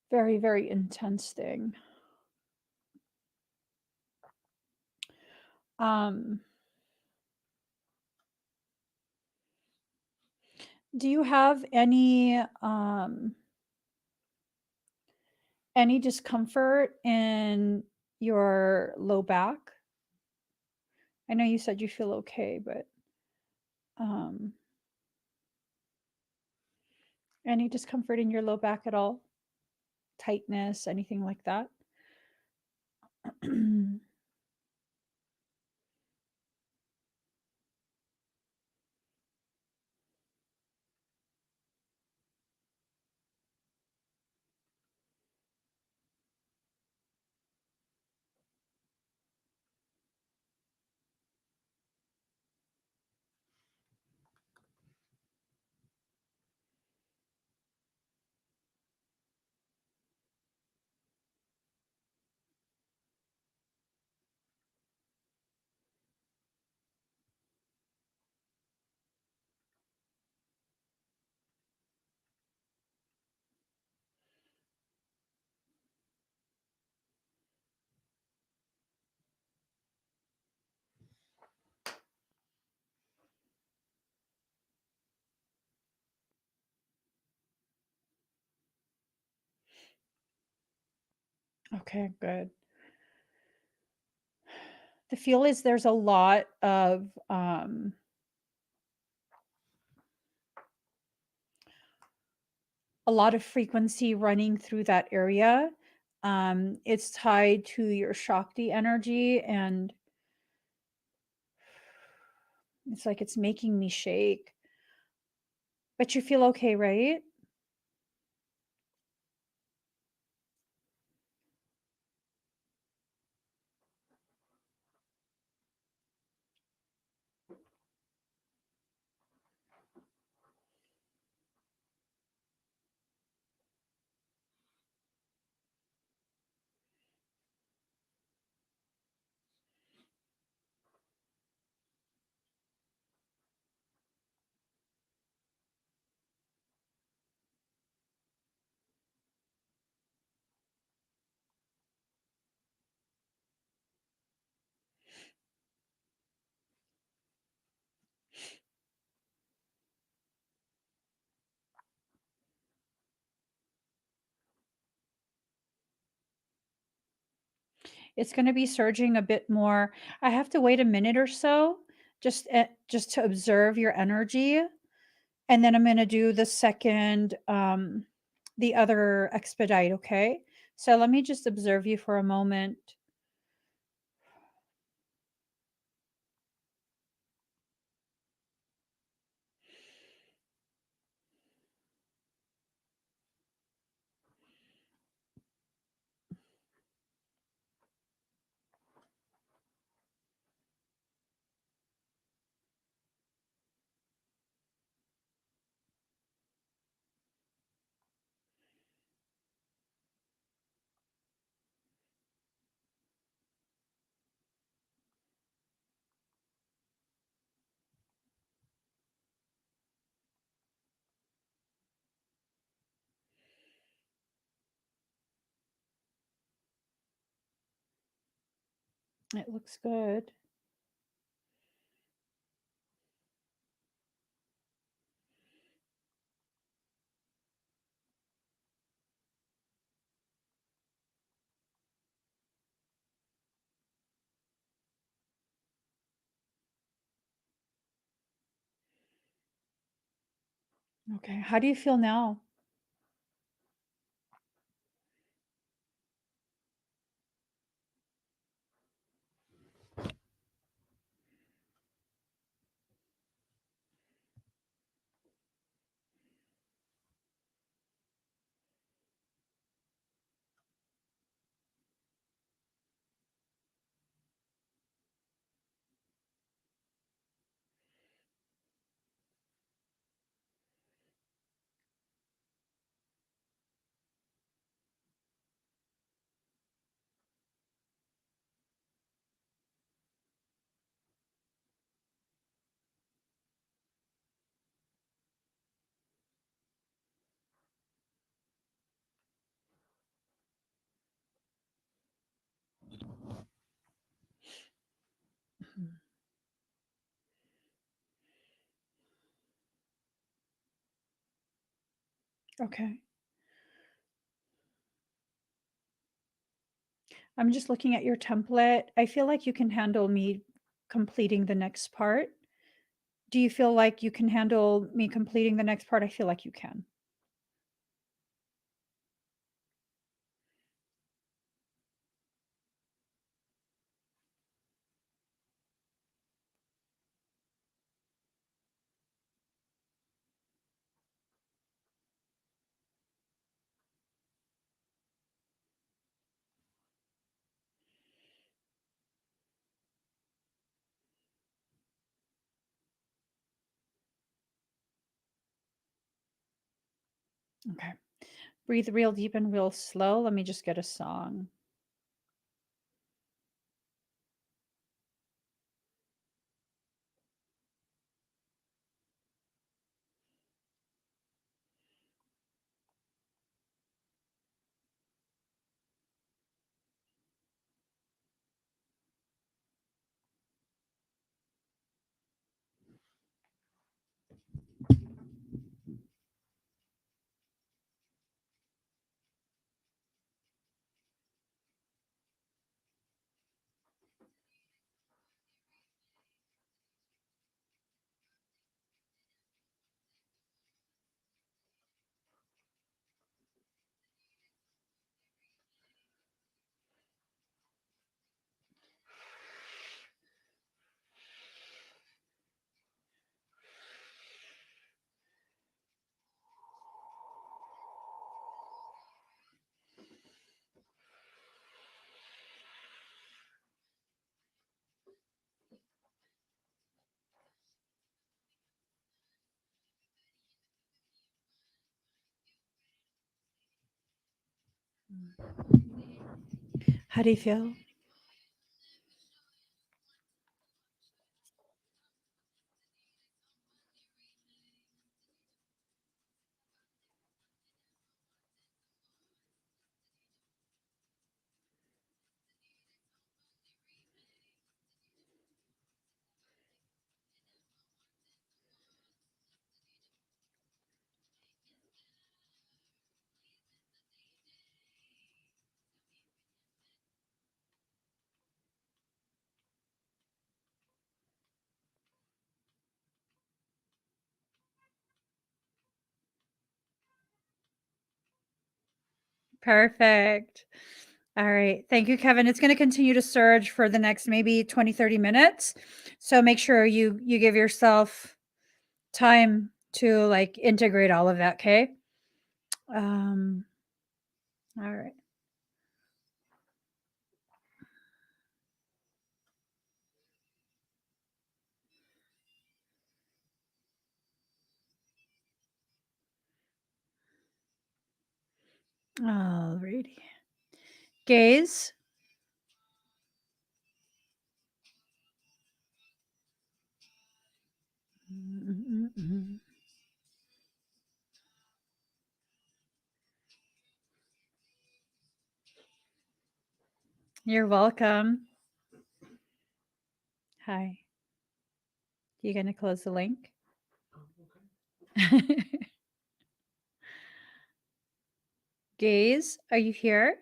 very, very intense thing. Do you have any discomfort in your low back? I know you said you feel okay, but any discomfort in your low back at all? Tightness, anything like that? Okay, good. The feel is there's a lot of frequency running through that area. It's tied to your Shakti energy, and it's like it's making me shake. But you feel okay, right? It's going to be surging a bit more. I have to wait a minute or so just to observe your energy, and then I'm going to do the second the other expedite, okay? So let me just observe you for a moment. It looks good. Okay. How do you feel now? Mhm. Okay. I'm just looking at your template. I feel like you can handle me completing the next part. Do you feel like you can handle me completing the next part? I feel like you can. Okay. Breathe real deep and real slow. Let me just get a song. How do you feel? Perfect. All right. Thank you, Kevin. It's going to continue to surge for the next maybe 20, 30 minutes. So make sure you give yourself time to like integrate all of that, okay? All right. All righty. Gaze. Mm-mm-mm. You're welcome. Hi. You going to close the link? Oh, okay. Gaze, are you here?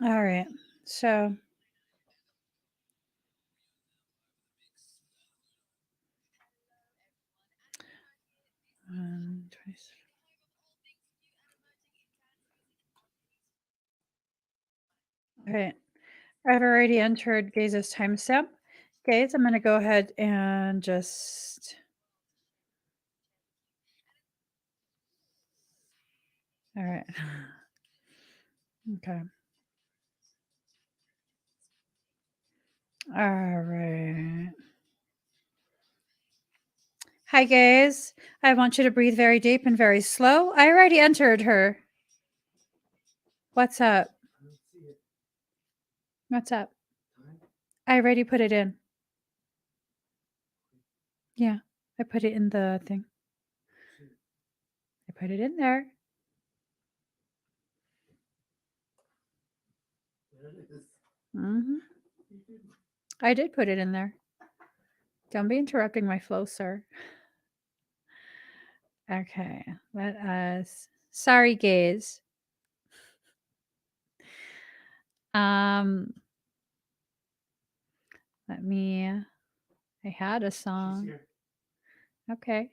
All right. So um, 26. All right. I've already entered Gaze's timestamp. Gaze, I'm going to go ahead and just. All right. Okay. All right. Hi, Gaze. I want you to breathe very deep and very slow. I already entered her. What's up? I don't see it. What's up? Time? I already put it in. Yeah, I put it in the thing. Shoot. I put it in there. There it is. Hmm You didn't. I did put it in there. Don't be interrupting my flow, sir. Okay, let us. Sorry, Gaze. Um, let me. I had a She's song. here. Okay.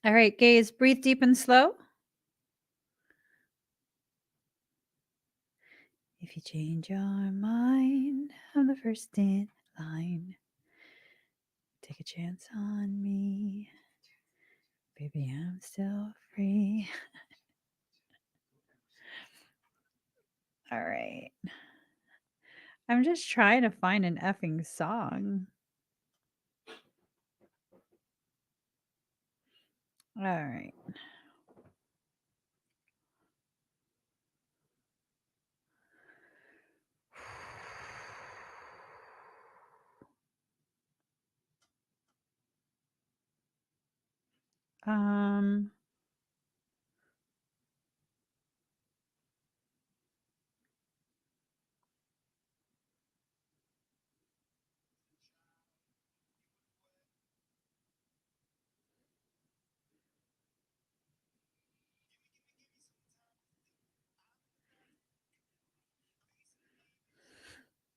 All right, Gaze, breathe deep and slow. If you change your mind, I'm the first in line. Take a chance on me. Baby, I'm still free. All right. I'm just trying to find an effing song. All right. Um,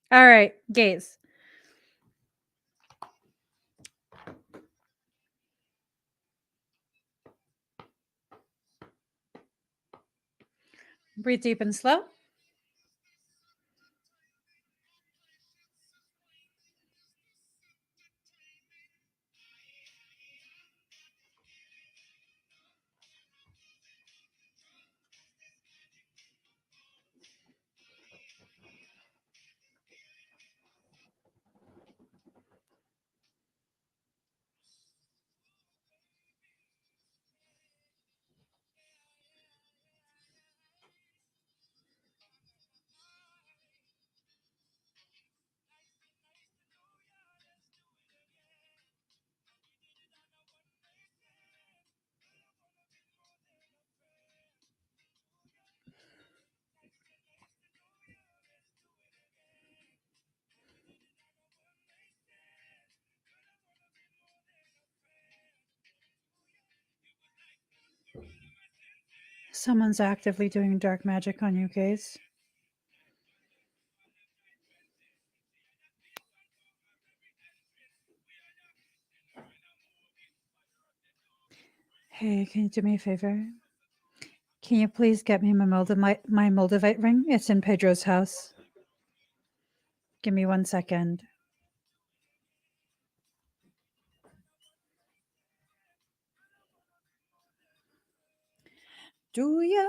All right, gaze. Breathe deep and slow. Someone's actively doing dark magic on you, gaze. Hey, can you do me a favor? Can you please get me my Moldavite ring? It's in Pedro's house. Give me 1 second. Do ya?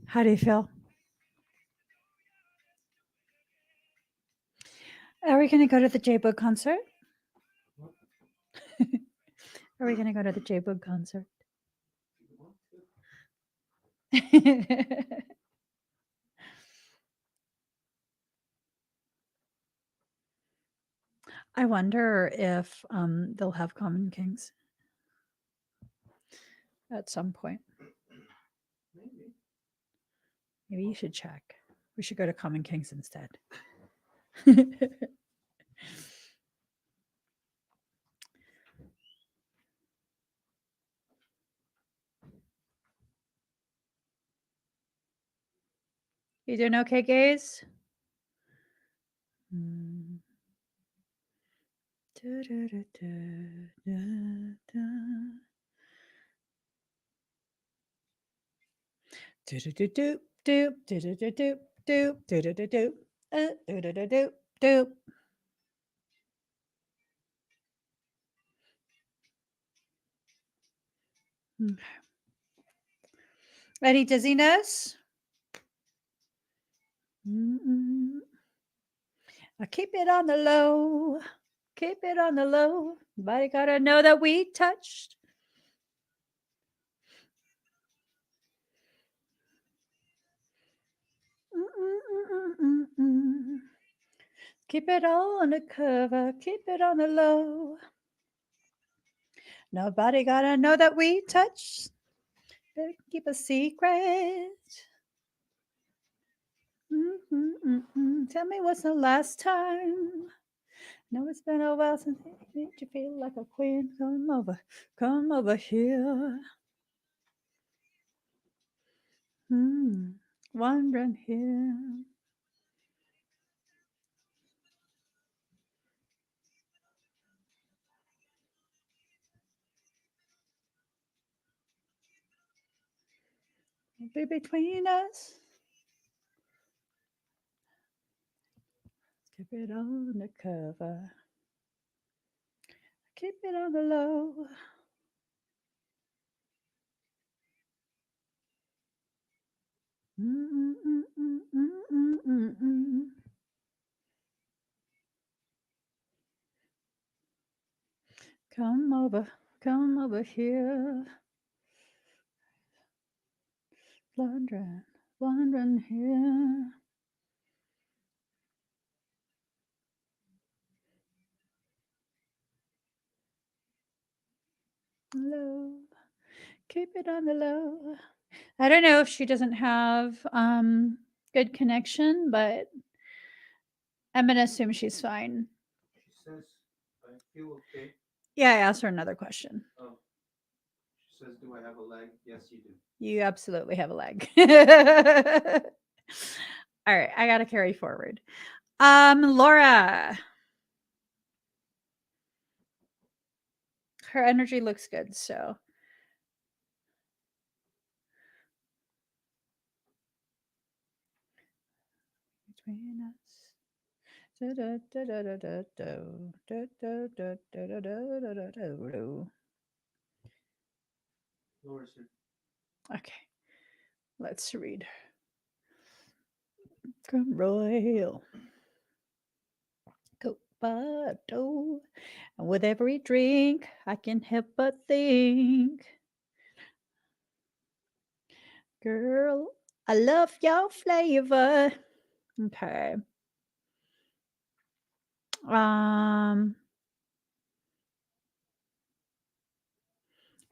How do you feel? Are we going to go to the J-Bug concert? Are we going to go to the J-Bug concert? I wonder if they'll have Common Kings at some point. Maybe. Maybe you should check. We should go to Common Kings instead. You doing okay, gaze? Mm. Do-do-do-do, do-do-do-do-do. Doop, doop, doop, doop, doop, doop, doop, doop, doop. Okay. Any dizziness? Now keep it on the low. Keep it on the low. Nobody gotta know that we touched. Keep it on the cover. Keep it on the low. Nobody gotta know that we touched. Better keep a secret. Tell me what's the last time? No, it's been a while since it made you feel like a queen. Come over here. Wandering here. Be between us. Keep it on the cover. Keep it on the low. Come over here. Wandering here. Low. Keep it on the low. I don't know if she doesn't have good connection, but I'm gonna assume she's fine. She says, I feel okay. Yeah, I asked her another question. Oh. She says, do I have a leg? Yes, you do. You absolutely have a leg. All right, I gotta carry forward. Laura. Her energy looks good, so between us. Laura's here. Okay, let's read. Come royal. Copato. And with every drink, I can help but think. Girl, I love your flavor. Okay.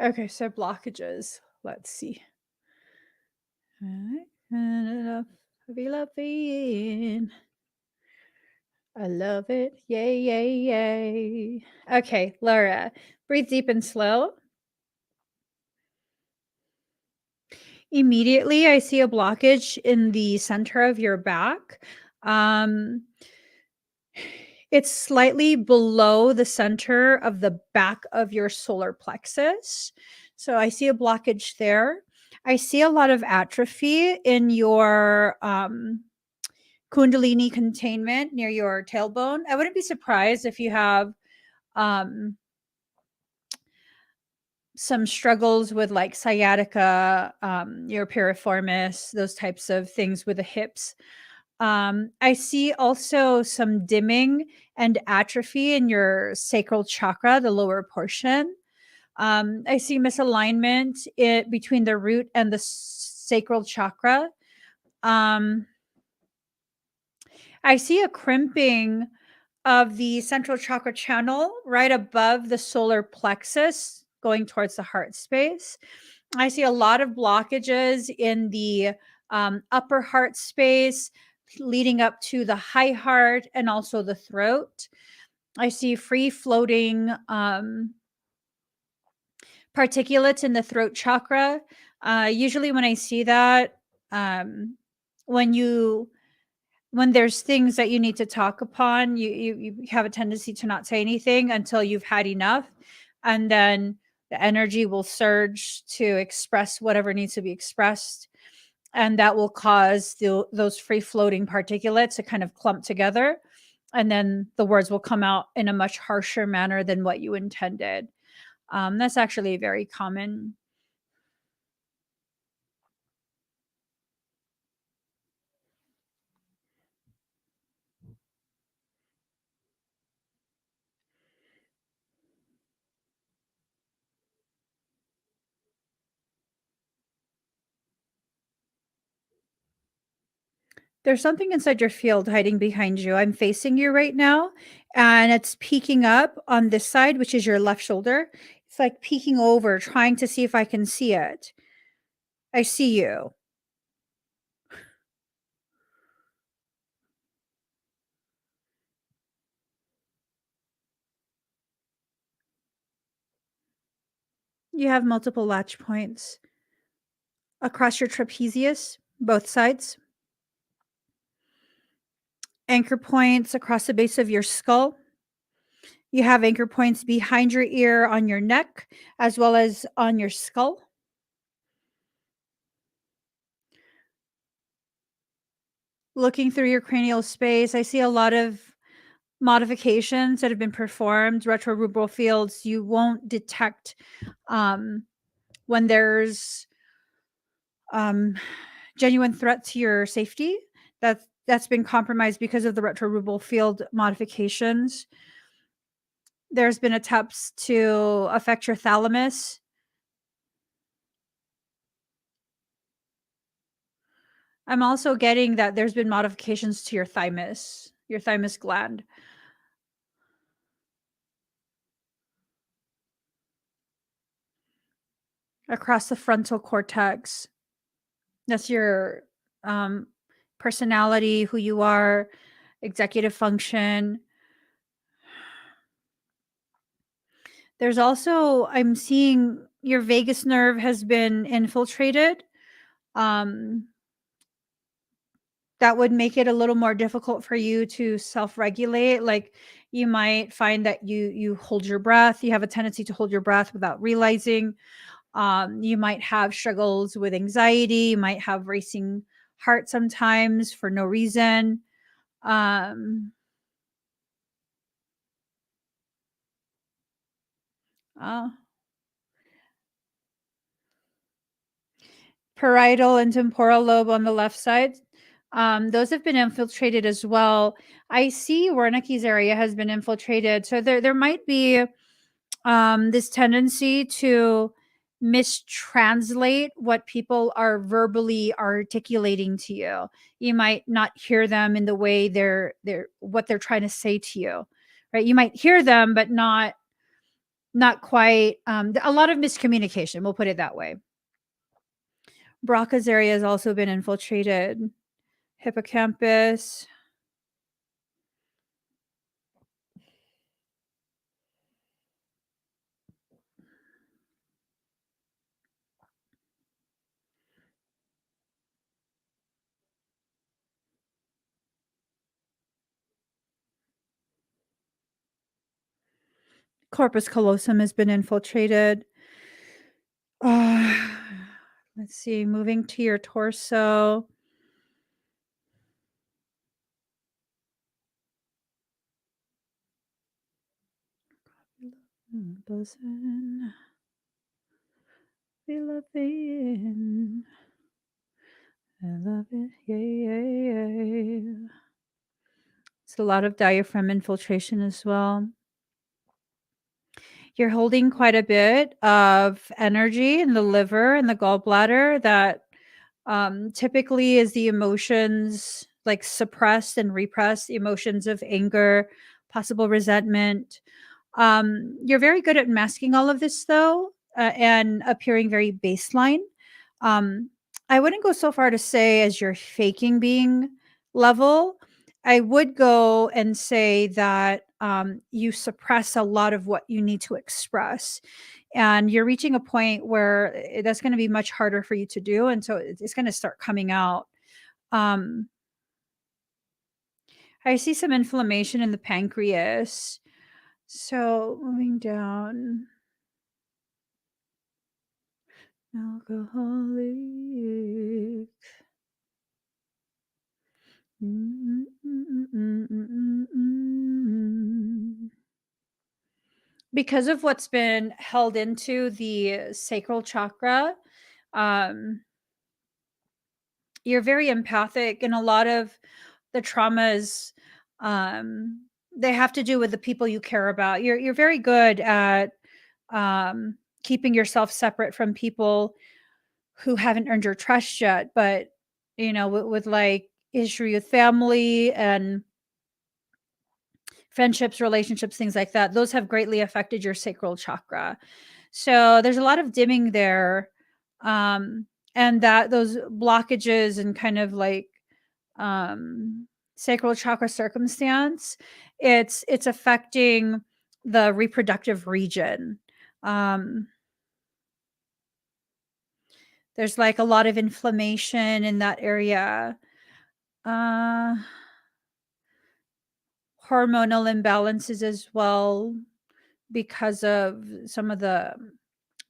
Okay, so blockages. Let's see. Loving. I love it. Yay, yay, yay. Okay, Laura, breathe deep and slow. Immediately, I see a blockage in the center of your back. It's slightly below the center of the back of your solar plexus. So I see a blockage there. I see a lot of atrophy in your Kundalini containment near your tailbone. I wouldn't be surprised if you have some struggles with like sciatica, your piriformis, those types of things with the hips. I see also some dimming and atrophy in your sacral chakra, the lower portion. I see misalignment between the root and the sacral chakra. I see a crimping of the central chakra channel right above the solar plexus going towards the heart space. I see a lot of blockages in the upper heart space leading up to the high heart and also the throat. I see free floating particulates in the throat chakra. Usually when I see that, when there's things that you need to talk upon, you have a tendency to not say anything until you've had enough. And then the energy will surge to express whatever needs to be expressed. and that will cause those free floating particulates to kind of clump together, and then the words will come out in a much harsher manner than what you intended. That's actually very common. There's something inside your field hiding behind you. I'm facing you right now, and it's peeking up on this side, which is your left shoulder. It's like peeking over, trying to see if I can see it. I see you. You have multiple latch points across your trapezius, both sides, anchor points across the base of your skull. You have anchor points behind your ear on your neck, as well as on your skull. Looking through your cranial space, I see a lot of modifications that have been performed, retrorubral fields. You won't detect um, when there's um, genuine threat to your safety. That's been compromised because of the retrorubral field modifications. There's been attempts to affect your thalamus. I'm also getting that there's been modifications to your thymus gland. Across the frontal cortex. That's your um, personality, who you are, executive function. There's also, I'm seeing your vagus nerve has been infiltrated. Um, that would make it a little more difficult for you to self-regulate. Like, you might find that you hold your breath. You have a tendency to hold your breath without realizing. You might have struggles with anxiety. You might have racing heart sometimes for no reason. Um, uh, Parietal and temporal lobe on the left side. Those have been infiltrated as well. I see Wernicke's area has been infiltrated. So there might be this tendency to mistranslate what people are verbally articulating to you. You might not hear them in the way they're what they're trying to say to you, right? You might hear them, but not quite. A lot of miscommunication. We'll put it that way. Broca's area has also been infiltrated. Hippocampus. Corpus callosum has been infiltrated. Uh, let's see, moving to your torso. Boson. We love it. I love it. Yeah. It's a lot of diaphragm infiltration as well. You're holding quite a bit of energy in the liver and the gallbladder that typically is the emotions, like suppressed and repressed emotions of anger, possible resentment. You're very good at masking all of this, though, and appearing very baseline. Um, I wouldn't go so far to say as you're faking being level. I would go and say that you suppress a lot of what you need to express. And you're reaching a point where that's going to be much harder for you to do. And so it's going to start coming out. Um, I see some inflammation in the pancreas. So moving down. Alcoholic. Because of what's been held into the sacral chakra, um, you're very empathic, and a lot of the traumas, they have to do with the people you care about. You're very good at keeping yourself separate from people who haven't earned your trust yet. But with like history with family and friendships, relationships, things like that, those have greatly affected your sacral chakra. So there's a lot of dimming there. Um, and that those blockages and kind of like um, sacral chakra circumstance, it's affecting the reproductive region. Um, there's like a lot of inflammation in that area. Uh, hormonal imbalances as well because of some of the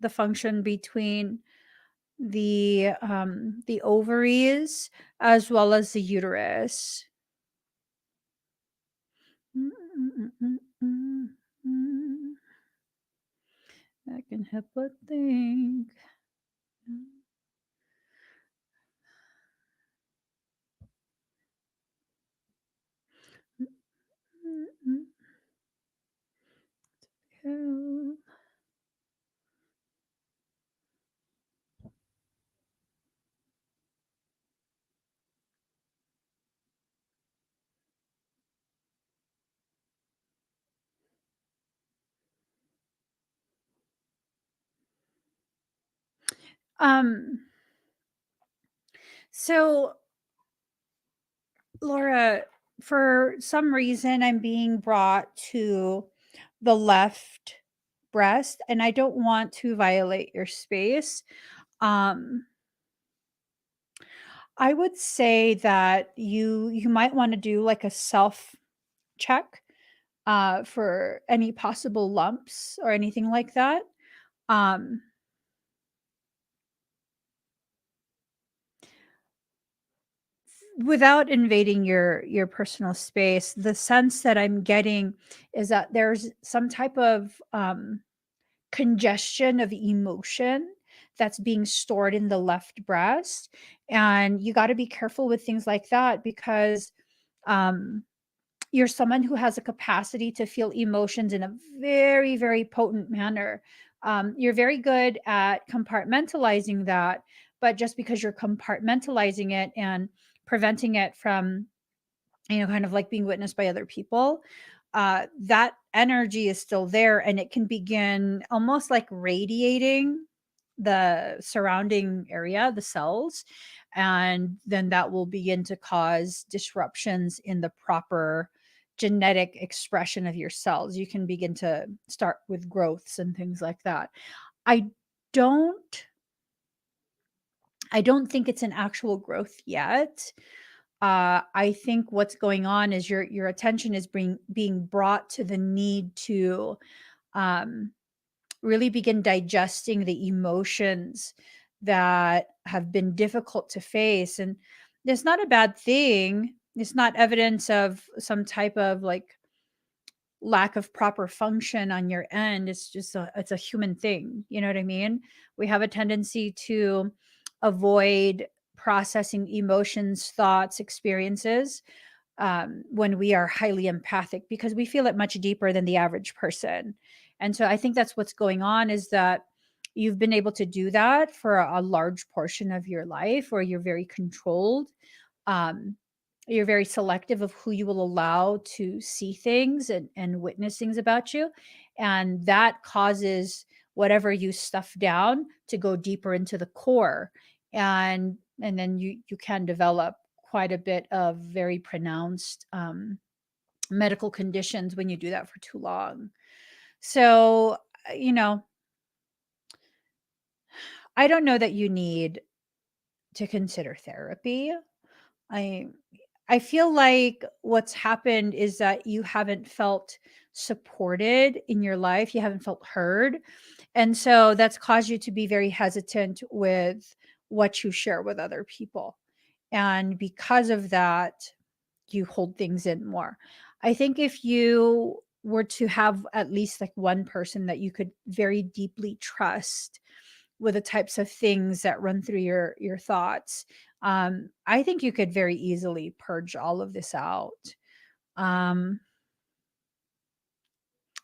function between the ovaries as well as the uterus. I can help but think. Um, so Laura, for some reason, I'm being brought to the left breast, and I don't want to violate your space. Um, I would say that you might want to do like a self check for any possible lumps or anything like that. Um, without invading your personal space, the sense that I'm getting is that there's some type of congestion of emotion that's being stored in the left breast, and you got to be careful with things like that because um you're someone who has a capacity to feel emotions in a very, very potent manner. You're very good at compartmentalizing that, but just because you're compartmentalizing it and preventing it from, kind of like being witnessed by other people, that energy is still there and it can begin almost like radiating the surrounding area, the cells, and then that will begin to cause disruptions in the proper genetic expression of your cells. You can begin to start with growths and things like that. I don't I don't think it's an actual growth yet. I think what's going on is your attention is being brought to the need to um, really begin digesting the emotions that have been difficult to face. And it's not a bad thing. It's not evidence of some type of like lack of proper function on your end. It's just it's a human thing. You know what I mean? We have a tendency to avoid processing emotions, thoughts, experiences when we are highly empathic because we feel it much deeper than the average person. And so I think that's what's going on is that you've been able to do that for a large portion of your life where you're very controlled. Um, you're very selective of who you will allow to see things and witness things about you. And that causes whatever you stuff down to go deeper into the core. And then you can develop quite a bit of very pronounced medical conditions when you do that for too long. So, you know, I don't know that you need to consider therapy. I I feel like what's happened is that you haven't felt supported in your life, you haven't felt heard. And so that's caused you to be very hesitant with what you share with other people. And because of that, you hold things in more. I think if you were to have at least like one person that you could very deeply trust with the types of things that run through your thoughts, I think you could very easily purge all of this out. um,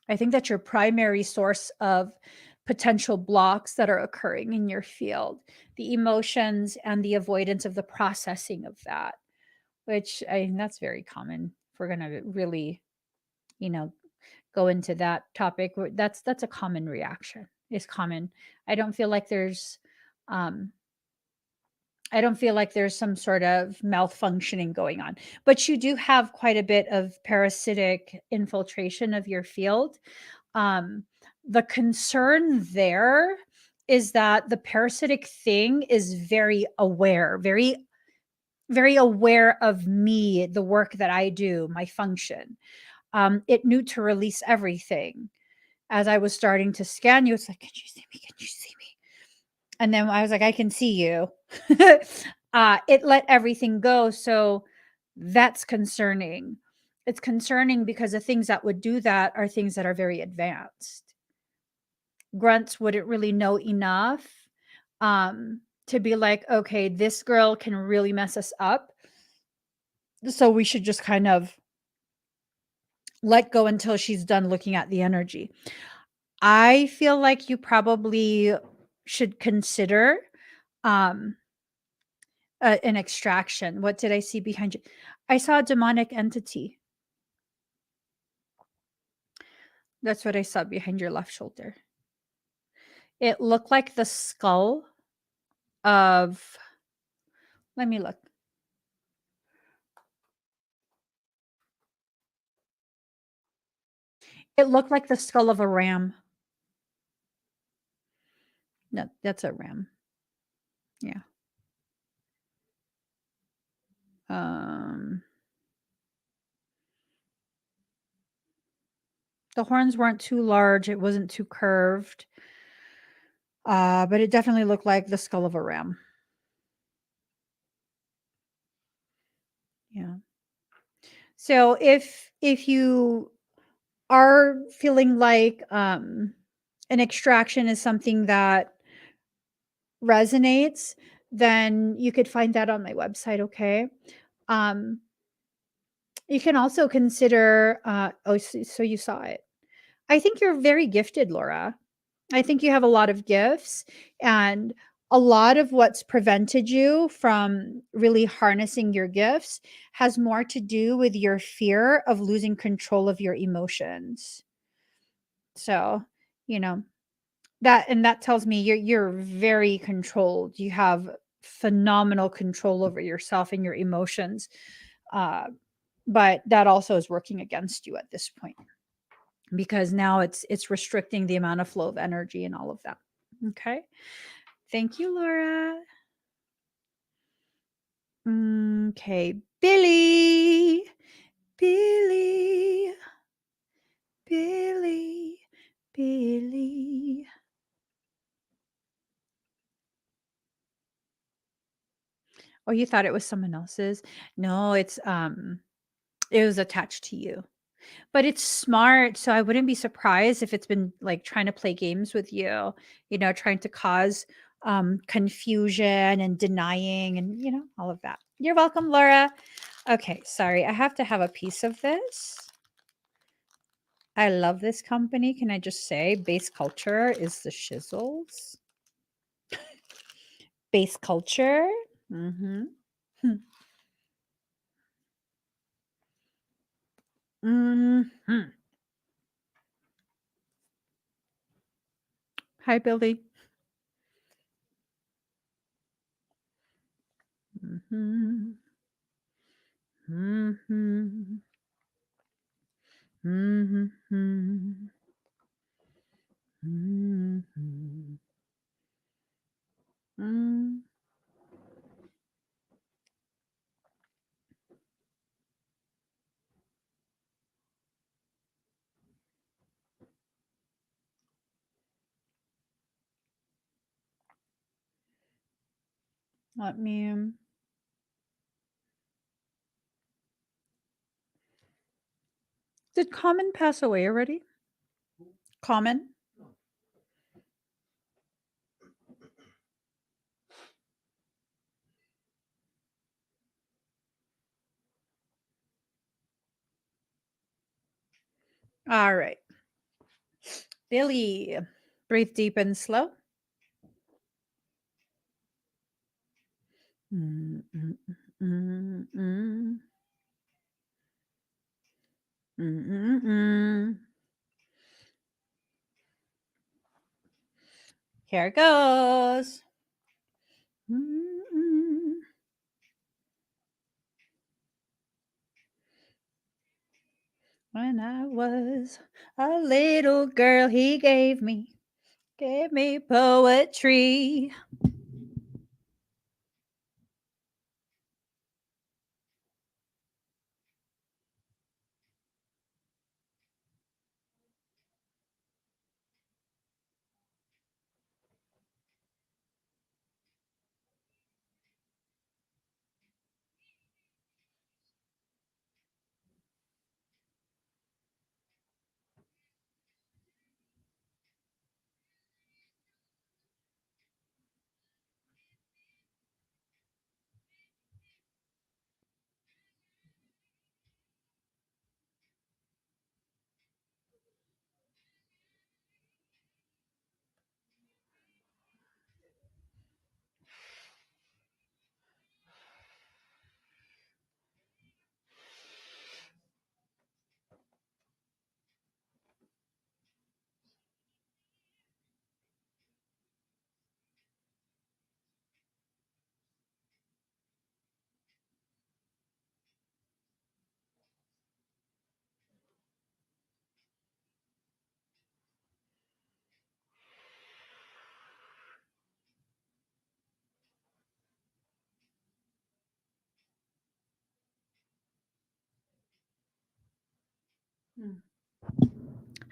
I think that's your primary source of potential blocks that are occurring in your field, the emotions and the avoidance of the processing of that, which I mean, that's very common. If we're going to really, you know, go into that topic, that's a common reaction. It's common. I don't feel like there's, um, I don't feel like there's some sort of malfunctioning going on, but you do have quite a bit of parasitic infiltration of your field. um, the concern there is that the parasitic thing is very aware, very aware of me, the work that I do, my function. It knew to release everything. As I was starting to scan you, it's like, can you see me? Can you see me? And then I was like, I can see you. It let everything go. So that's concerning. It's concerning because the things that would do that are things that are very advanced. Grunts wouldn't really know enough to be like, okay, this girl can really mess us up. So we should just kind of let go until she's done looking at the energy. I feel like you probably should consider um, an extraction. What did I see behind you? I saw a demonic entity. That's what I saw behind your left shoulder. It looked like the skull of, let me look. It looked like the skull of a ram. No, that's a ram. Yeah. Um, the horns weren't too large. It wasn't too curved. But it definitely looked like the skull of a ram. Yeah. So if you are feeling like an extraction is something that resonates, then you could find that on my website. Okay. Um, you can also consider. Oh, so you saw it. I think you're very gifted, Laura. I think you have a lot of gifts, and a lot of what's prevented you from really harnessing your gifts has more to do with your fear of losing control of your emotions. So, you know, that tells me you're very controlled. You have phenomenal control over yourself and your emotions. Uh, but that also is working against you at this point, because now it's restricting the amount of flow of energy and all of that. Okay. Thank you, Laura. Okay, Billy. Billy. Billy. Billy. Oh, you thought it was someone else's? No, it was attached to you. But it's smart, so I wouldn't be surprised if it's been, like, trying to play games with you know, trying to cause, confusion and denying and, all of that. You're welcome, Laura. Okay, sorry, I have to have a piece of this. I love this company, can I just say base culture is the shizzles. Base culture. Mhm. Mhm. Hi, Billy. Mhm. Mhm. Mhm. Mhm. Mm. Let me Did Common pass away already? Common? No. All right. Billy, breathe deep and slow. Mm, mm, mm, mm. Mm, mm, mm. Here it goes. Mm, mm. When I was a little girl, he gave me poetry.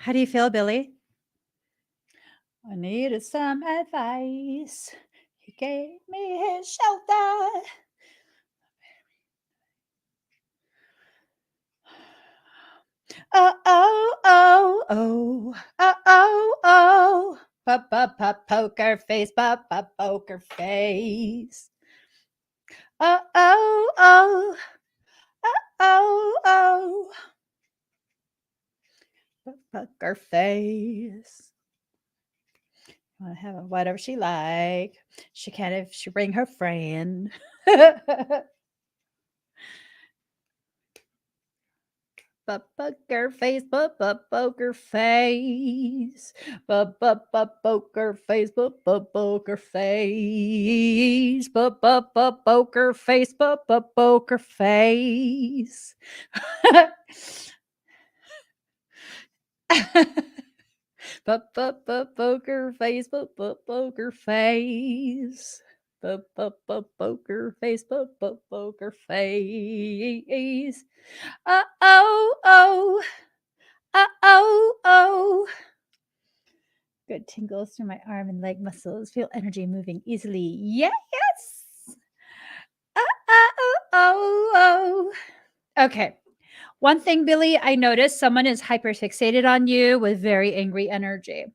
How do you feel, Billy? I needed some advice. He gave me his shelter. Oh, oh, oh, oh, oh, oh, oh. Poker face, poker face. Oh, oh, oh, oh, oh. Poker face. Want to have whatever she like. She can if she bring her friend. Poker face, poker face, poker face, poker face, poker face, poker face. Poker face, poker face. Poker face, poker face. Oh, oh, oh. Oh, oh. Good tingles through my arm and leg muscles. Feel energy moving easily. Yes. Oh, oh, oh, oh. Okay. One thing, Billy, I noticed someone is hyperfixated on you with very angry energy.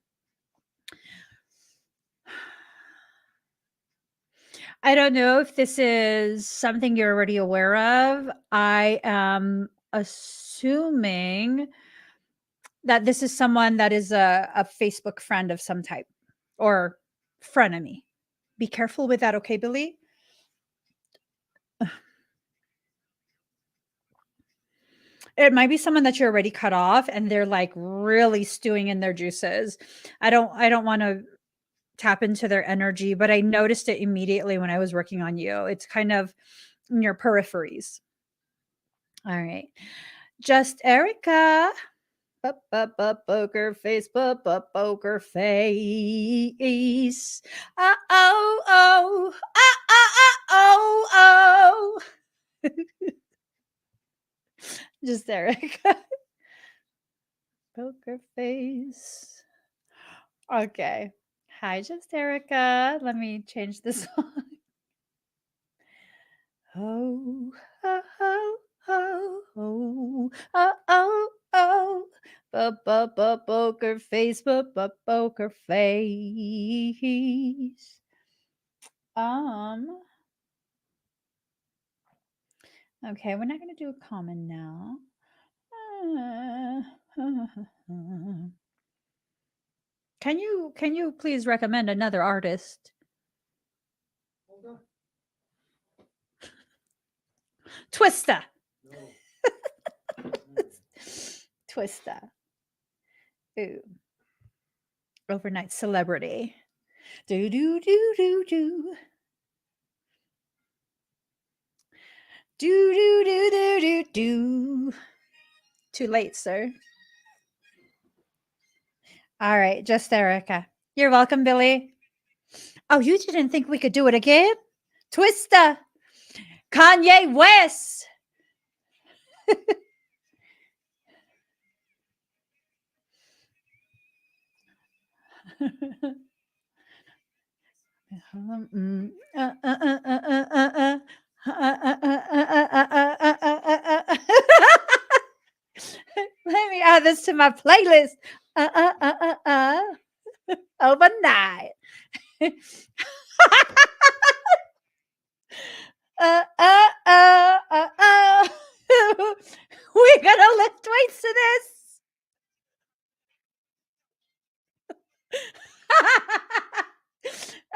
I don't know if this is something you're already aware of. I am assuming that this is someone that is a Facebook friend of some type or frenemy. Be careful with that, okay, Billy? It might be someone that you're already cut off and they're like really stewing in their juices. I don't want to tap into their energy, but I noticed it immediately when I was working on you. It's kind of in your peripheries. All right. Just Erica. Poker face, poker face. Oh, oh, oh, oh, oh, oh. Just Erica. Poker face. Okay. Hi, just Erica. Let me change this song. Oh, oh, oh, oh, oh, oh, oh, Poker face, poker face. Okay, we're not going to do a common now. Can you please recommend another artist? Hold on. Twista. No. Twista. Ooh. Overnight celebrity. Do do do do do. Do do do do do do. Too late, sir. All right, just Erica. You're welcome, Billy. Oh, you didn't think we could do it again? Twista. Kanye West. Let me add this to my playlist. Overnight. We're gonna lift weights to this.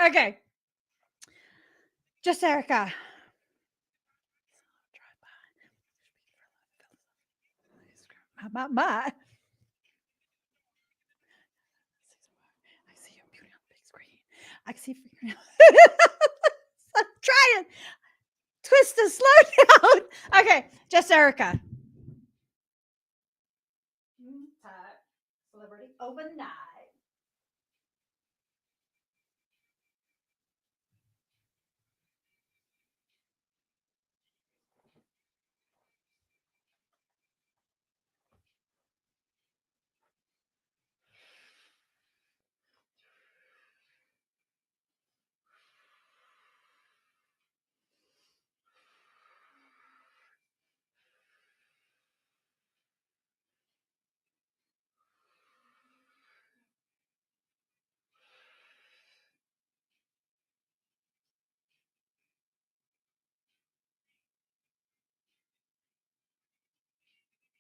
Okay. Just Erica. My. I see your beauty on the big screen. I can see. I'm trying. Twist and slow down. Okay, just Erica. Celebrity overnight.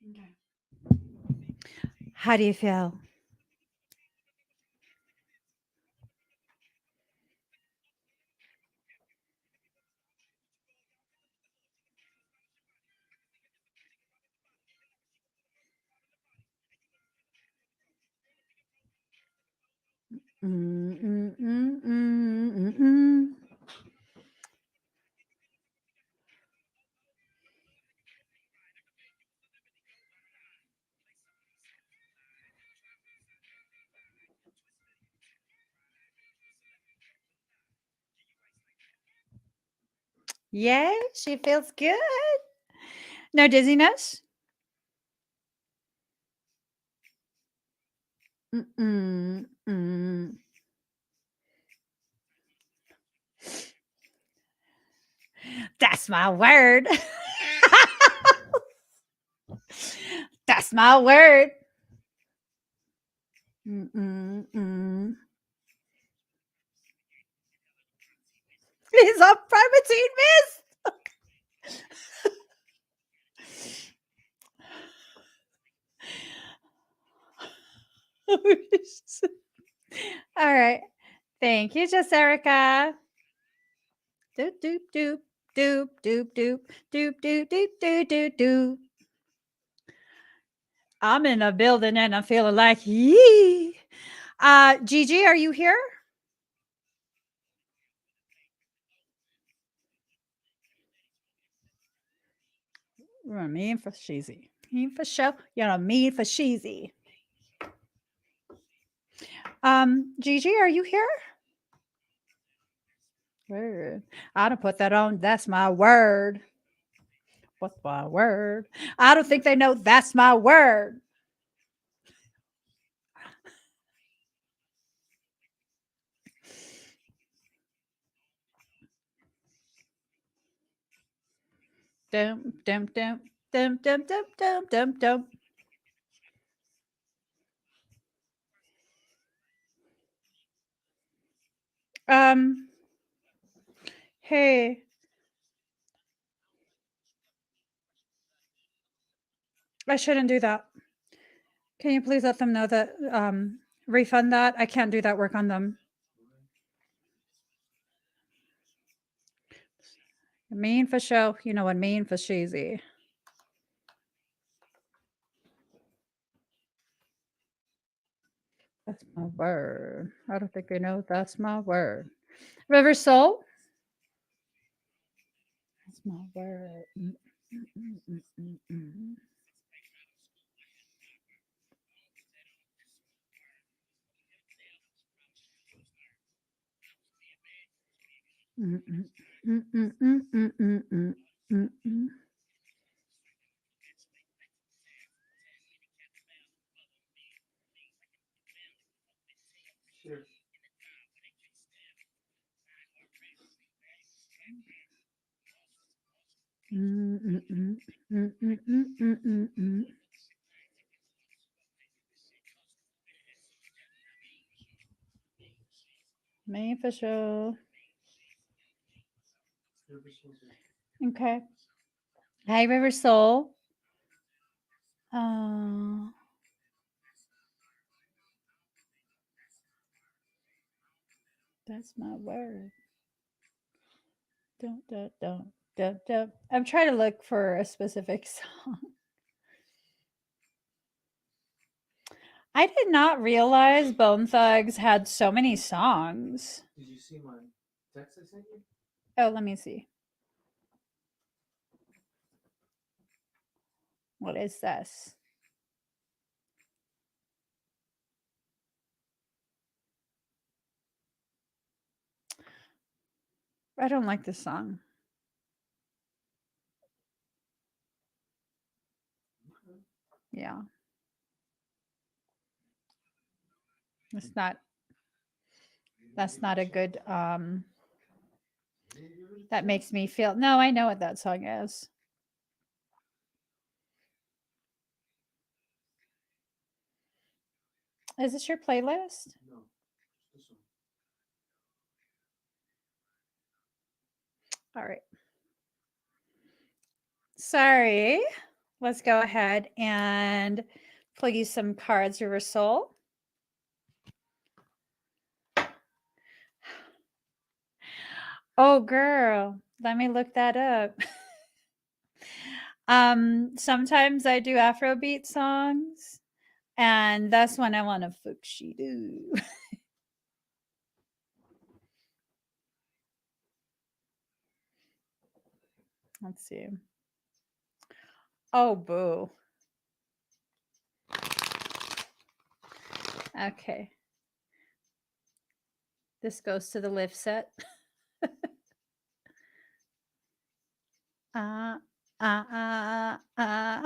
Okay. How do you feel? Mm, mm, mm, mm, mm, mm. Yeah, she feels good. No dizziness? Mm-mm, mm. That's my word. That's my word. Mm-mm, mm. He's a primatine mist. All right. Thank you, Just Erica. Doop doop doop doop doop doop doop doop doop doop doop doop. I'm in a building and I'm feeling like yee. Gigi, are you here? You're mean for sheezy. Mean for show. You're mean for sheezy. Gigi, are you here? Word. I don't put that on. That's my word. What's my word? I don't think they know that's my word. Dum dum dum dum dum dum dum dum dum. Hey, I shouldn't do that. Can you please let them know that, refund that? I can't do that work on them. Mean for show, you know what, mean for cheesy. That's my word. I don't think they know that's my word. River Soul? That's my word. Sure. Main for show. River Soul's here. Okay. Hi, River Soul. That's my word. Don't. I'm trying to look for a specific song. I did not realize Bone Thugs had so many songs. Did you see my text I sent you? Oh, let me see. What is this? I don't like this song. Yeah. That's not a good that makes me feel. No, I know what that song is. Is this your playlist? No, this one. All right. Sorry. Let's go ahead and pull you some cards, River Soul. Oh, girl, let me look that up. Sometimes I do Afrobeat songs, and that's when I want to fuxi do. Let's see. Oh, boo. Okay. This goes to the lift set. uh, uh, uh, uh.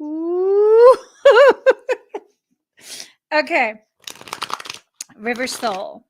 Ooh. Okay. River Soul.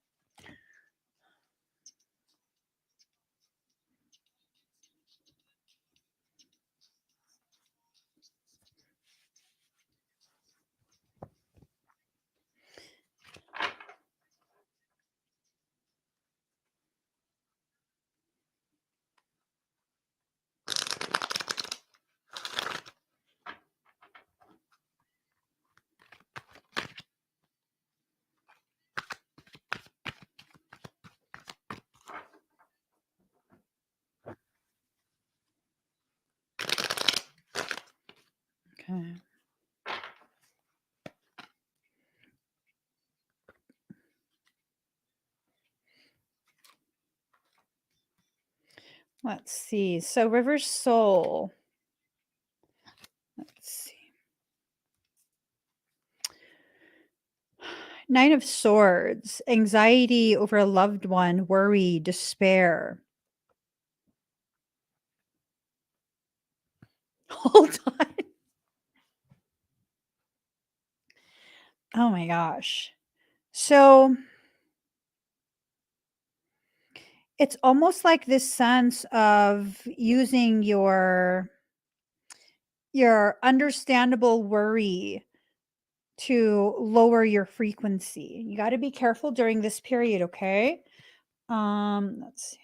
Okay. Let's see. So River Soul. Let's see. Nine of Swords. Anxiety over a loved one, worry, despair. Hold on. Oh my gosh. So it's almost like this sense of using your understandable worry to lower your frequency. You got to be careful during this period, okay? Let's see.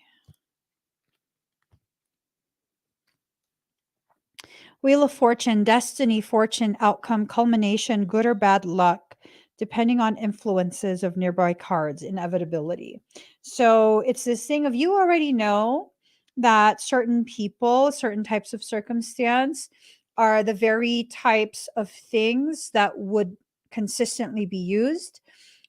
Wheel of Fortune, destiny, fortune, outcome, culmination, good or bad luck, depending on influences of nearby cards, inevitability. So it's this thing of you already know that certain people, certain types of circumstance are the very types of things that would consistently be used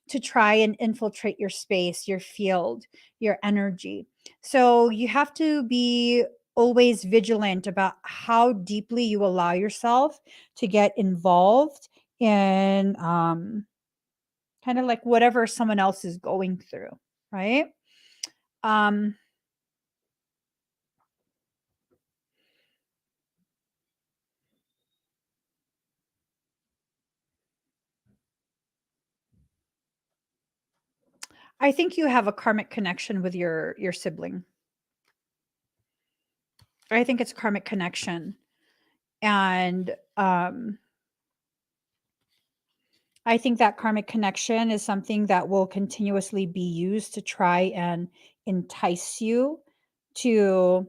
to try and infiltrate your space, your field, your energy. So you have to be always vigilant about how deeply you allow yourself to get involved in kind of like whatever someone else is going through, right? Um, I think you have a karmic connection with your sibling. I think it's karmic connection. And I think that karmic connection is something that will continuously be used to try and entice you to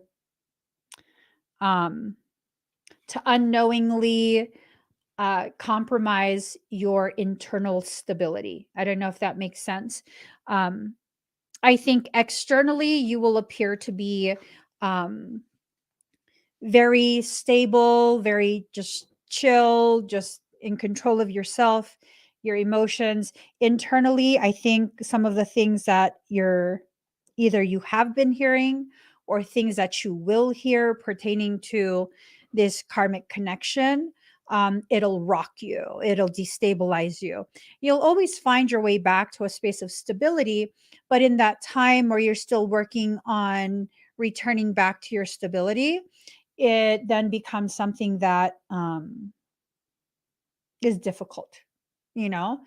um, unknowingly compromise your internal stability. I don't know if that makes sense. Um, I think externally you will appear to be um, very stable, very just chill, just in control of yourself, your emotions. Internally, I think some of the things that you have been hearing or things that you will hear pertaining to this karmic connection, it'll rock you, it'll destabilize you. You'll always find your way back to a space of stability, but in that time where you're still working on returning back to your stability, it then becomes something that is difficult, you know?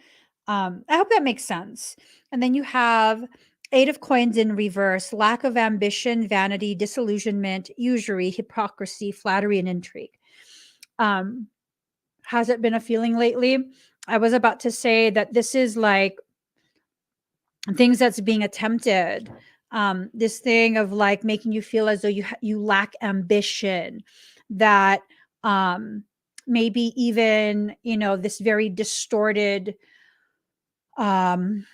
I hope that makes sense. And then you have Eight of Coins in reverse, lack of ambition, vanity, disillusionment, usury, hypocrisy, flattery, and intrigue. Um, has it been a feeling lately? I was about to say that this is like things that's being attempted, this thing of like making you feel as though you lack ambition, that um maybe even this very distorted um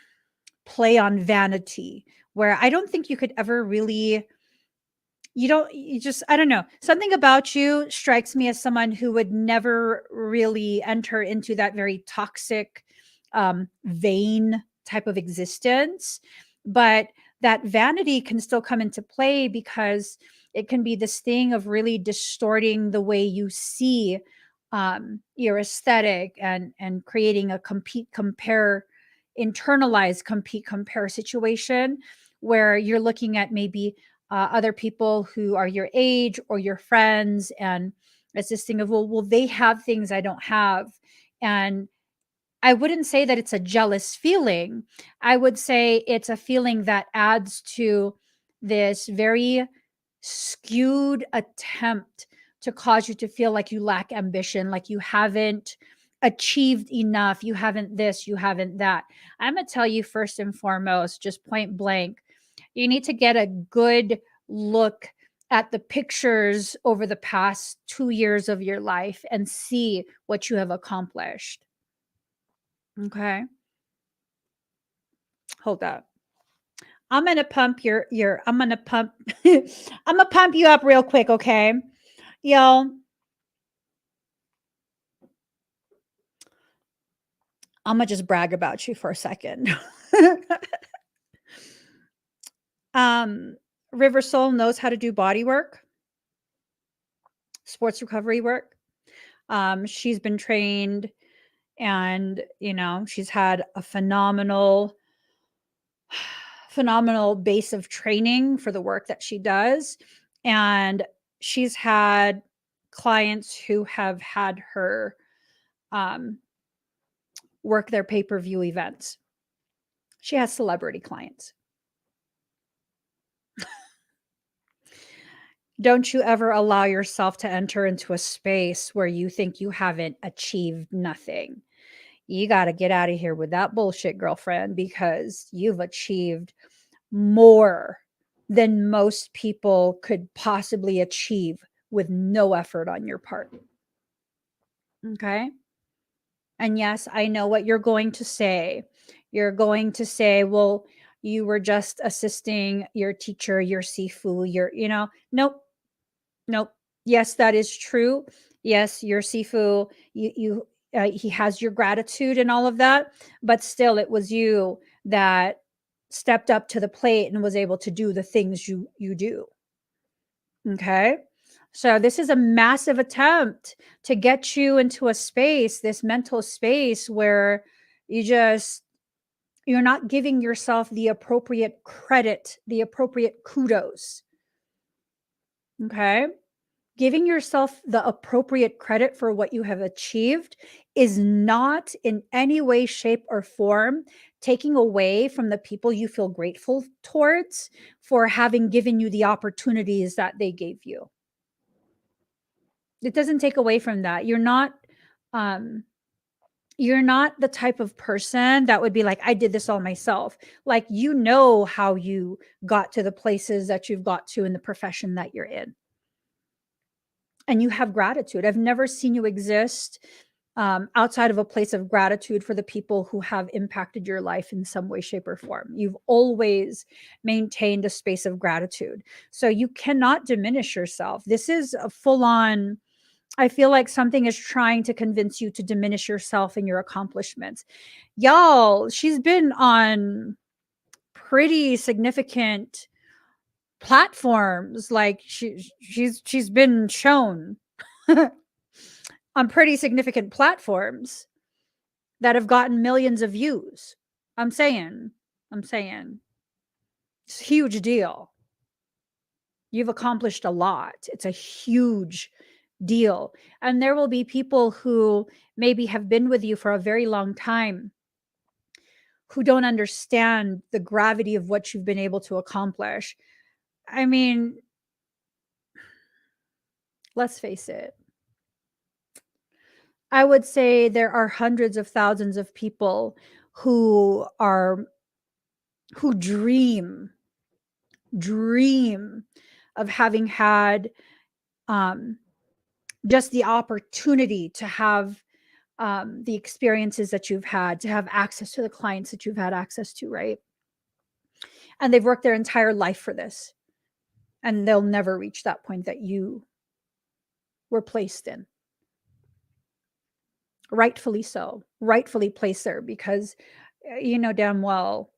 play on vanity, where I don't think you could ever really, you just, I don't know, something about you strikes me as someone who would never really enter into that very toxic vain type of existence. But that vanity can still come into play because it can be this thing of really distorting the way you see your aesthetic, and creating a compete compare, internalized compete compare situation where you're looking at maybe other people who are your age or your friends, and it's this thing of, well they have things I don't have. And I wouldn't say that it's a jealous feeling. I would say it's a feeling that adds to this very skewed attempt to cause you to feel like you lack ambition, like you haven't achieved enough, you haven't this, you haven't that. I'm going to tell you, first and foremost, just point blank, you need to get a good look at the pictures over the past 2 years of your life and see what you have accomplished. Okay. Hold up. I'm gonna pump your I'm gonna pump I'm gonna pump you up real quick, okay? Yo, I'm gonna just brag about you for a second. um, River Soul knows how to do body work, sports recovery work. She's been trained, and she's had a phenomenal base of training for the work that she does. And she's had clients who have had her um, work their pay-per-view events. She has celebrity clients. Don't you ever allow yourself to enter into a space where you think you haven't achieved nothing. you got to get out of here with that bullshit, girlfriend, because you've achieved more than most people could possibly achieve with no effort on your part. Okay. And yes, I know what you're going to say. You're going to say, well, you were just assisting your teacher, your Sifu, nope, nope. Yes, that is true. Yes, your Sifu, he has your gratitude and all of that, but still it was you that stepped up to the plate and was able to do the things you do. Okay. So this is a massive attempt to get you into a space, this mental space where you're not giving yourself the appropriate credit, the appropriate kudos. Okay. Giving yourself the appropriate credit for what you have achieved is not in any way, shape, or form taking away from the people you feel grateful towards for having given you the opportunities that they gave you. It doesn't take away from that. Um, you're not the type of person that would be like, I did this all myself. Like, you know how you got to the places that you've got to in the profession that you're in. And you have gratitude. I've never seen you exist outside of a place of gratitude for the people who have impacted your life in some way, shape, or form. You've always maintained a space of gratitude. So you cannot diminish yourself. This is a full on, I feel like something is trying to convince you to diminish yourself and your accomplishments. Y'all, she's been on pretty significant platforms. Like she's been shown on pretty significant platforms that have gotten millions of views. I'm saying, it's a huge deal. You've accomplished a lot. It's a huge deal. And there will be people who maybe have been with you for a very long time who don't understand the gravity of what you've been able to accomplish. I mean, let's face it. I would say there are hundreds of thousands of people who dream of having had just the opportunity to have the experiences that you've had, to have access to the clients that you've had access to, right? And they've worked their entire life for this, and they'll never reach that point that you were placed in. Rightfully so, rightfully placed there, because you know damn well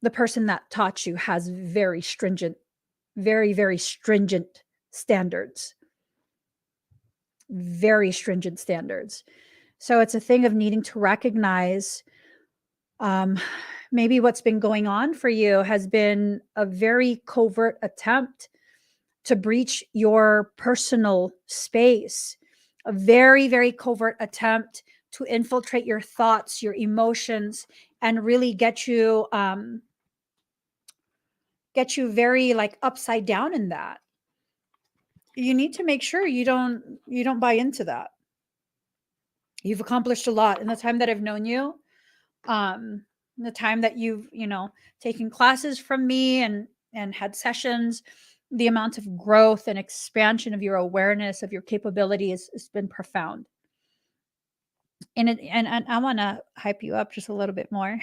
the person that taught you has very stringent, very stringent standards. Very stringent standards. So it's a thing of needing to recognize maybe what's been going on for you has been a very covert attempt to breach your personal space, a very covert attempt to infiltrate your thoughts, your emotions, and really get you very like upside down in that. You need to make sure you don't buy into that. You've accomplished a lot in the time that I've known you. The time that you've, taken classes from me and had sessions, the amount of growth and expansion of your awareness, of your capabilities has been profound. And I want to hype you up just a little bit more,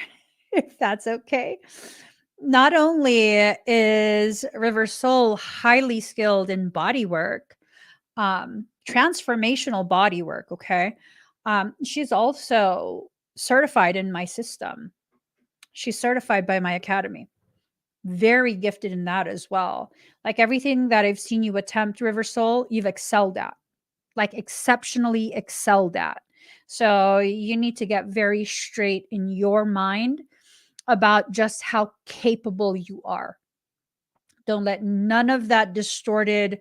if that's okay. Not only is River Soul highly skilled in body work, transformational body work, okay? She's also certified in my system. She's certified by my academy. Very gifted in that as well. Like everything that I've seen you attempt, River Soul, you've excelled at, like exceptionally excelled at. So you need to get very straight in your mind about just how capable you are. Don't let none of that distorted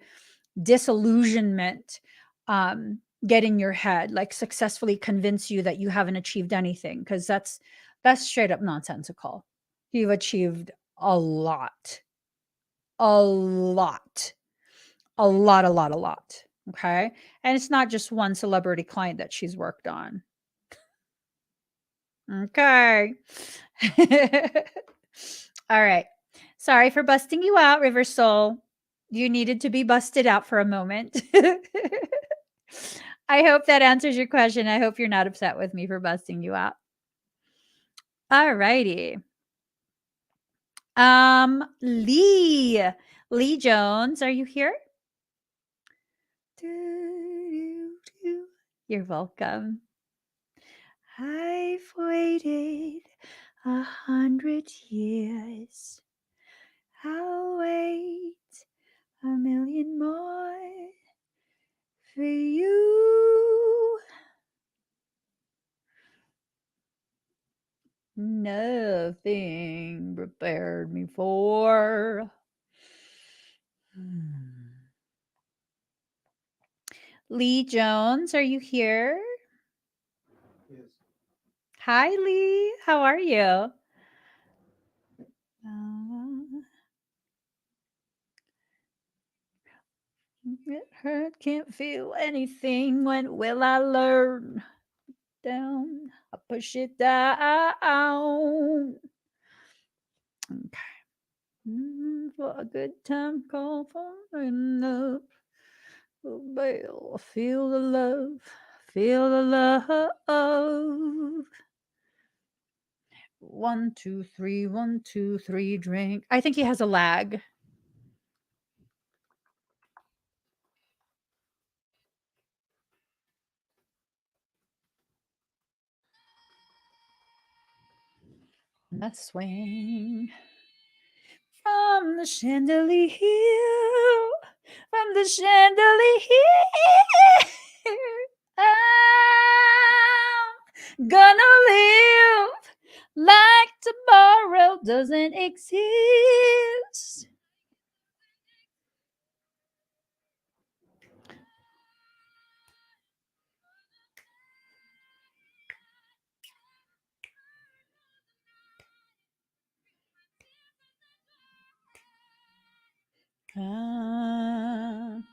disillusionment get in your head, like successfully convince you that you haven't achieved anything, because that's straight up nonsensical. You've achieved a lot, a lot, a lot. Okay. And it's not just one celebrity client that she's worked on. Okay. All right. Sorry for busting you out, River Soul. You needed to be busted out for a moment. I hope that answers your question. I hope you're not upset with me for busting you out. All righty. Lee. Lee Jones, are you here? You're welcome. I've waited 100 years. I'll wait a million more for you. Nothing prepared me for. Lee Jones, are you here? Yes. Hi, Lee. How are you? It hurt, can't feel anything. When will I learn? Down, I push it down. Okay. For a good time, call for enough. Oh, bail, feel the love, feel the love. 1, 2, 3, 1, 2, 3, drink. I think he has a lag. The swing from the chandelier, from the chandelier. I'm gonna live like tomorrow doesn't exist.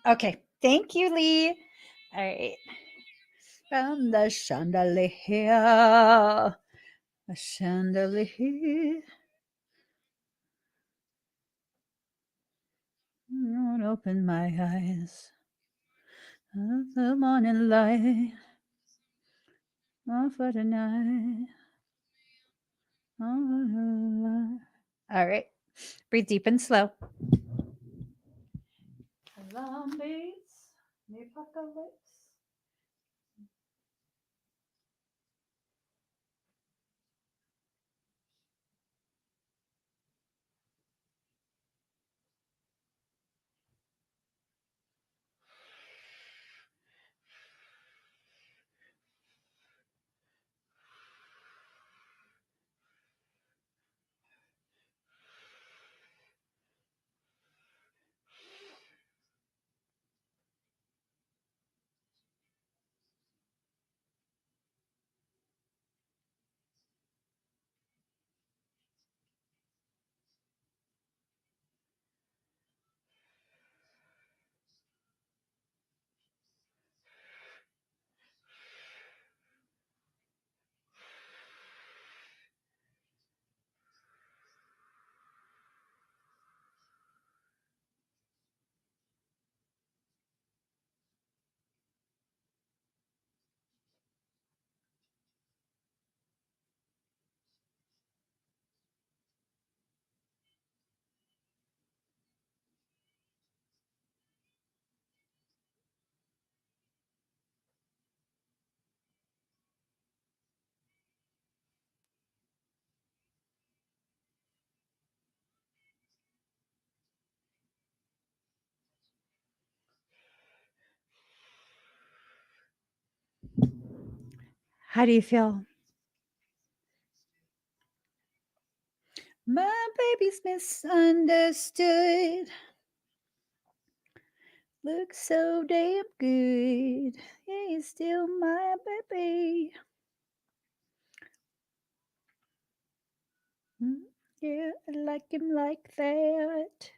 Okay, thank you, Lee. All right. From the chandelier, the chandelier. Won't open my eyes. The morning light. For the night. All right. Breathe deep and slow. Zombies. The apocalypse. How do you feel? My baby's misunderstood. Looks so damn good. He's still my baby. Yeah, I like him like that.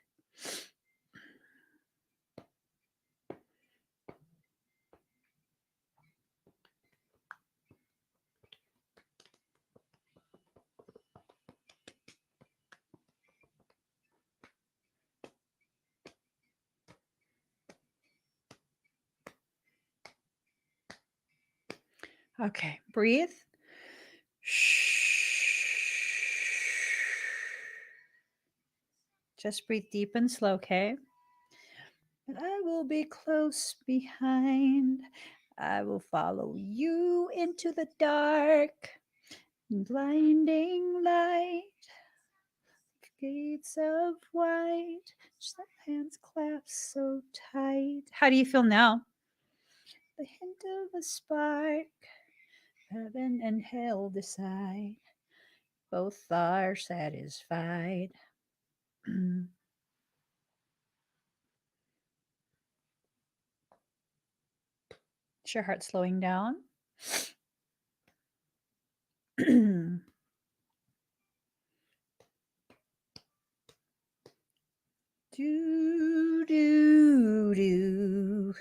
Okay, breathe. Just breathe deep and slow, okay? And I will be close behind. I will follow you into the dark. Blinding light, gates of white. Just let hands clasp so tight. How do you feel now? The hint of a spark. Heaven and hell decide. Both are satisfied. Is your heart slowing down? Do, do, do.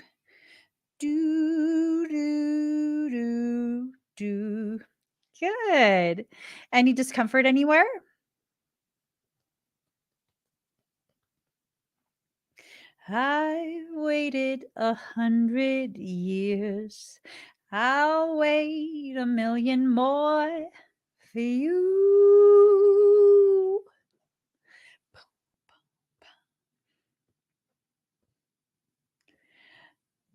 Do, do, do, do. Good. Any discomfort anywhere? I waited 100 years. I'll wait 1,000,000 more for you.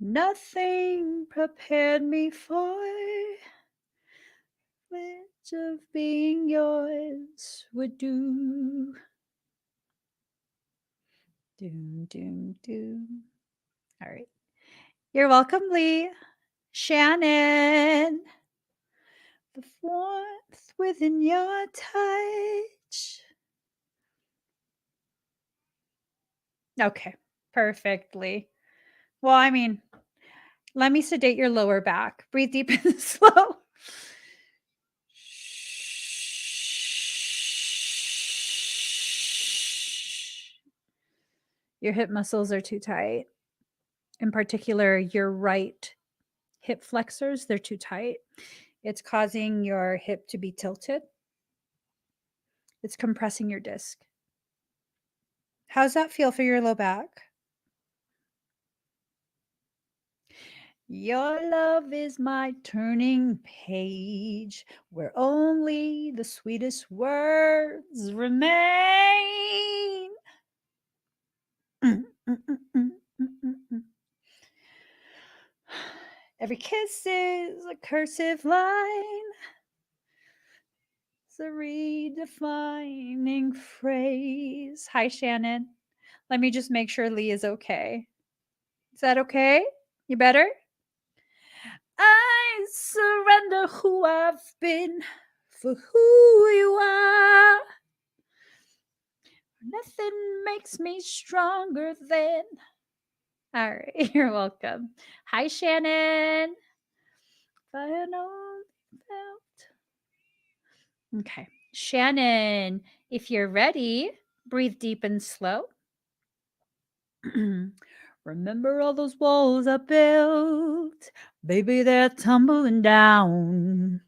Nothing prepared me for which of being yours would do. Doom, doom, doom. All right. You're welcome, Lee. Shannon. The warmth within your touch. Okay, perfectly. Well, I mean, let me sedate your lower back. Breathe deep and slow. Your hip muscles are too tight. In particular, your right hip flexors, they're too tight. It's causing your hip to be tilted. It's compressing your disc. How's that feel for your low back? Your love is my turning page where only the sweetest words remain. Every kiss is a cursive line. It's a redefining phrase. Hi, Shannon. Let me just make sure Lee is okay. Is that okay? You better? I surrender who I've been for who you are. Nothing makes me stronger than. All right, you're welcome. Hi, Shannon. Okay, Shannon, if you're ready, breathe deep and slow. Remember all those walls I built? Baby, they're tumbling down.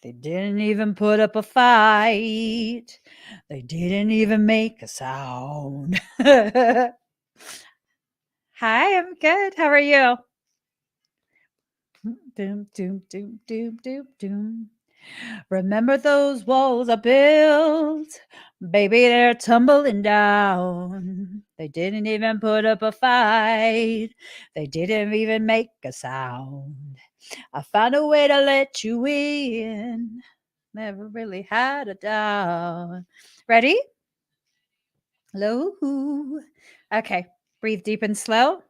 They didn't even put up a fight. They didn't even make a sound. Hi, I'm good. How are you? Doom, doom, doom, doom, doom, doom. Remember those walls I built? Baby, they're tumbling down. They didn't even put up a fight. They didn't even make a sound. I found a way to let you in. Never really had a doubt. Ready? Low. Okay. Breathe deep and slow.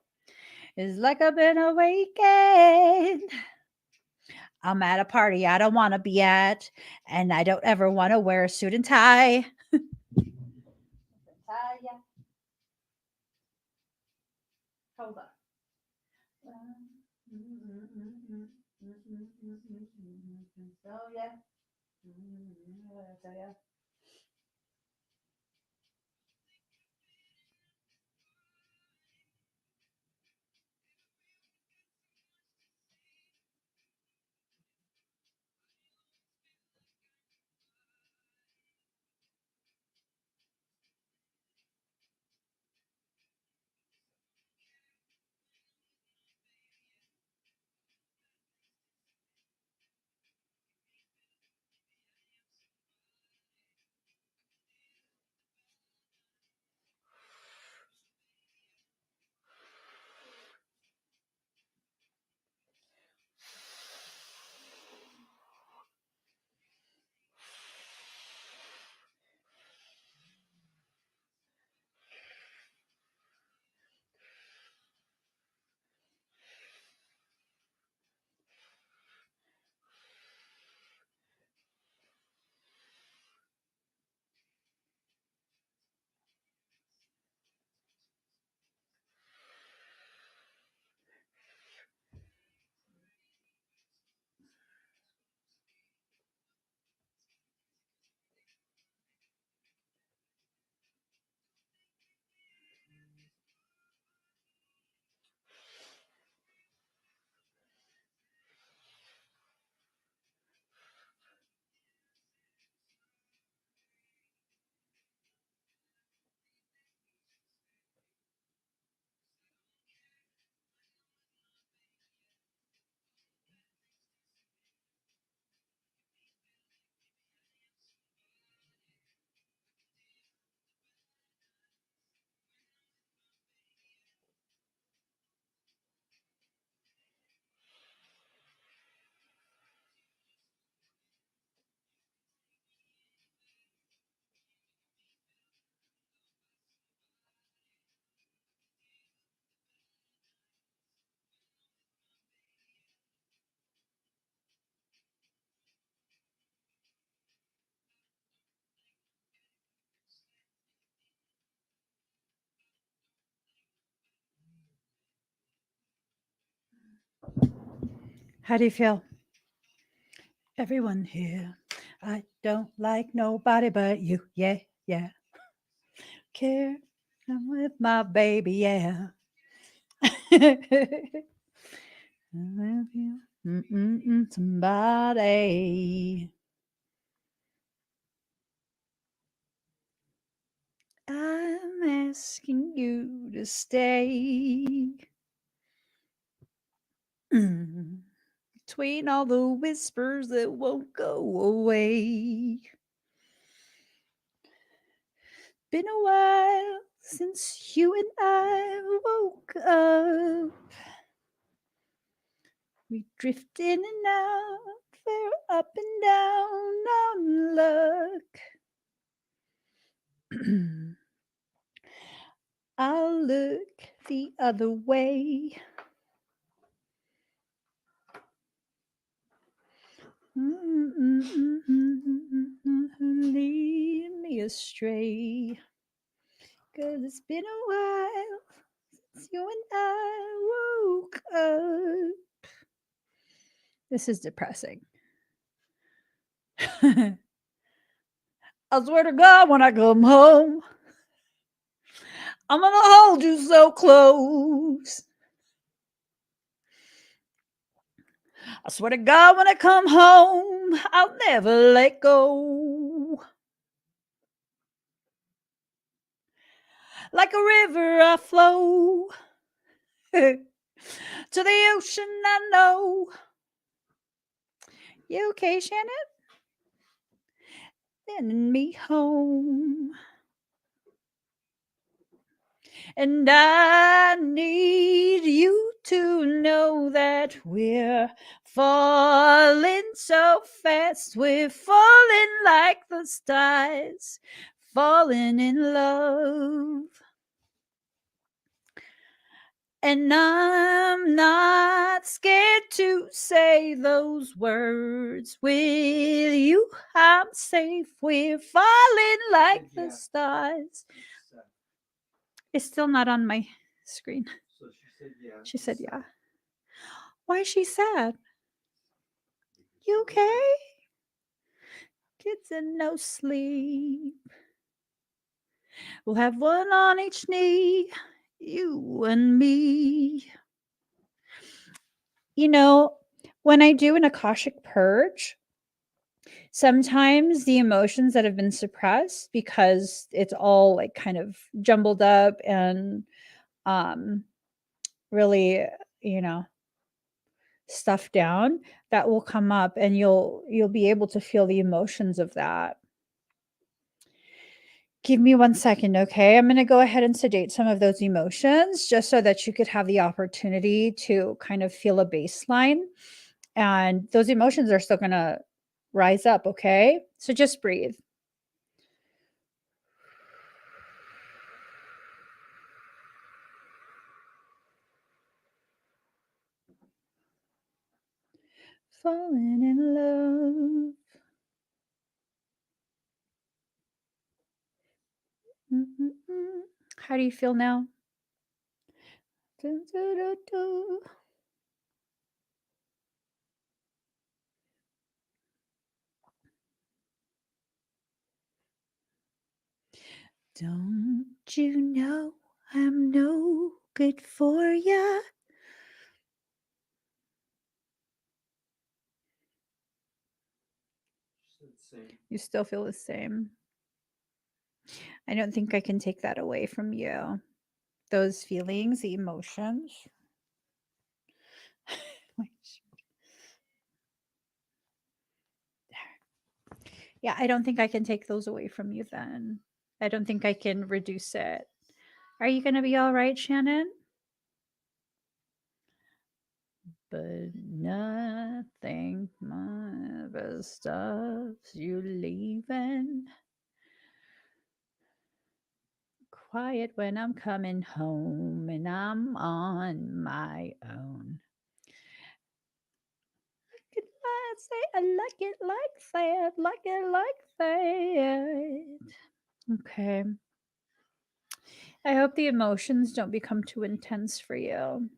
It's like I've been awakened. I'm at a party I don't want to be at, and I don't ever want to wear a suit and tie. Hold on. Oh, yeah. How do you feel? Everyone here. I don't like nobody but you. Yeah, yeah. Care. I'm with my baby. Yeah. I love you. Somebody. I'm asking you to stay. Between all the whispers that won't go away. Been a while since you and I woke up. We drift in and out, we're up and down on luck. I'll look the other way. Lead me astray. 'Cause it's been a while since you and I woke up. This is depressing. I swear to God, when I come home, I'm gonna hold you so close. I swear to God, when I come home, I'll never let go. Like a river, I flow to the ocean. I know. You okay, Shannon? Sending me home. And I need you to know that we're falling so fast. We're falling like the stars, falling in love. And I'm not scared to say those words with you. I'm safe. We're falling like the stars. It's still not on my screen. So she said yeah. She said yeah. Why is she sad? You okay? Kids and no sleep. We'll have one on each knee, you and me. You know, when I do an Akashic purge, sometimes the emotions that have been suppressed because it's all like kind of jumbled up and um really, you know, stuff down, that will come up and you'll be able to feel the emotions of that. Give me 1 second, okay? I'm going to go ahead and sedate some of those emotions just so that you could have the opportunity to kind of feel a baseline, and those emotions are still going to rise up, okay? So just breathe. Falling in love. Mm-mm-mm. How do you feel now? Do-do-do-do. Don't you know I'm no good for ya? She said the same. You still feel the same. I don't think I can take that away from you. Those feelings, the emotions. Yeah, I don't think I can take those away from you then. I don't think I can reduce it. Are you going to be all right, Shannon? But nothing ever stops you leaving. Quiet when I'm coming home and I'm on my own. I say I like it like that, like it like that. Okay. I hope the emotions don't become too intense for you.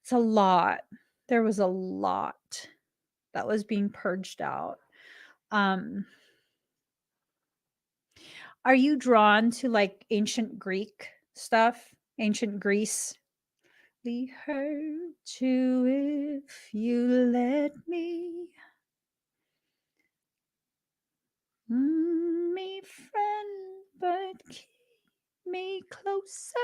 It's a lot. There was a lot that was being purged out. Are you drawn to like ancient Greek stuff? Ancient Greece? Be heard to if you let me. Me friend, but keep me closer.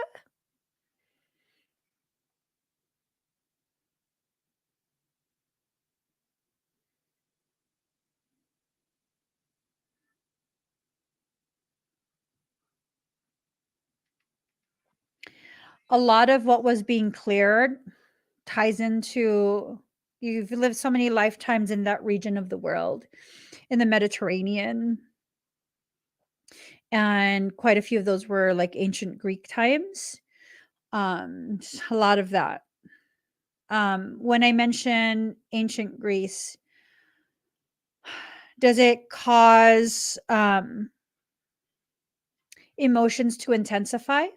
A lot of what was being cleared ties into you've lived so many lifetimes in that region of the world, in the Mediterranean, and quite a few of those were like ancient Greek times. A lot of that. When I mention ancient Greece, does it cause emotions to intensify?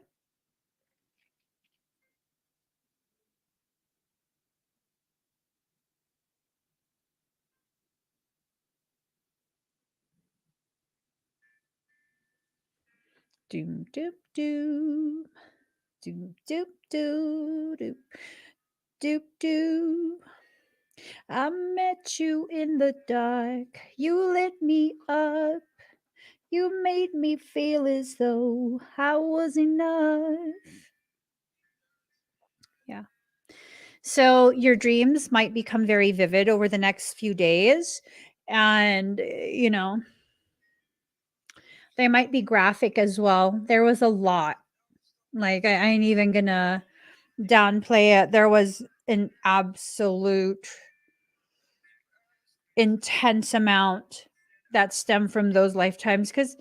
Doom doop doop doop doop doop doop doop doop. I met you in the dark. You lit me up. You made me feel as though I was enough. Yeah. So your dreams might become very vivid over the next few days. And, they might be graphic as well. There was a lot. Like, I ain't even gonna downplay it. There was an absolute intense amount that stem from those lifetimes because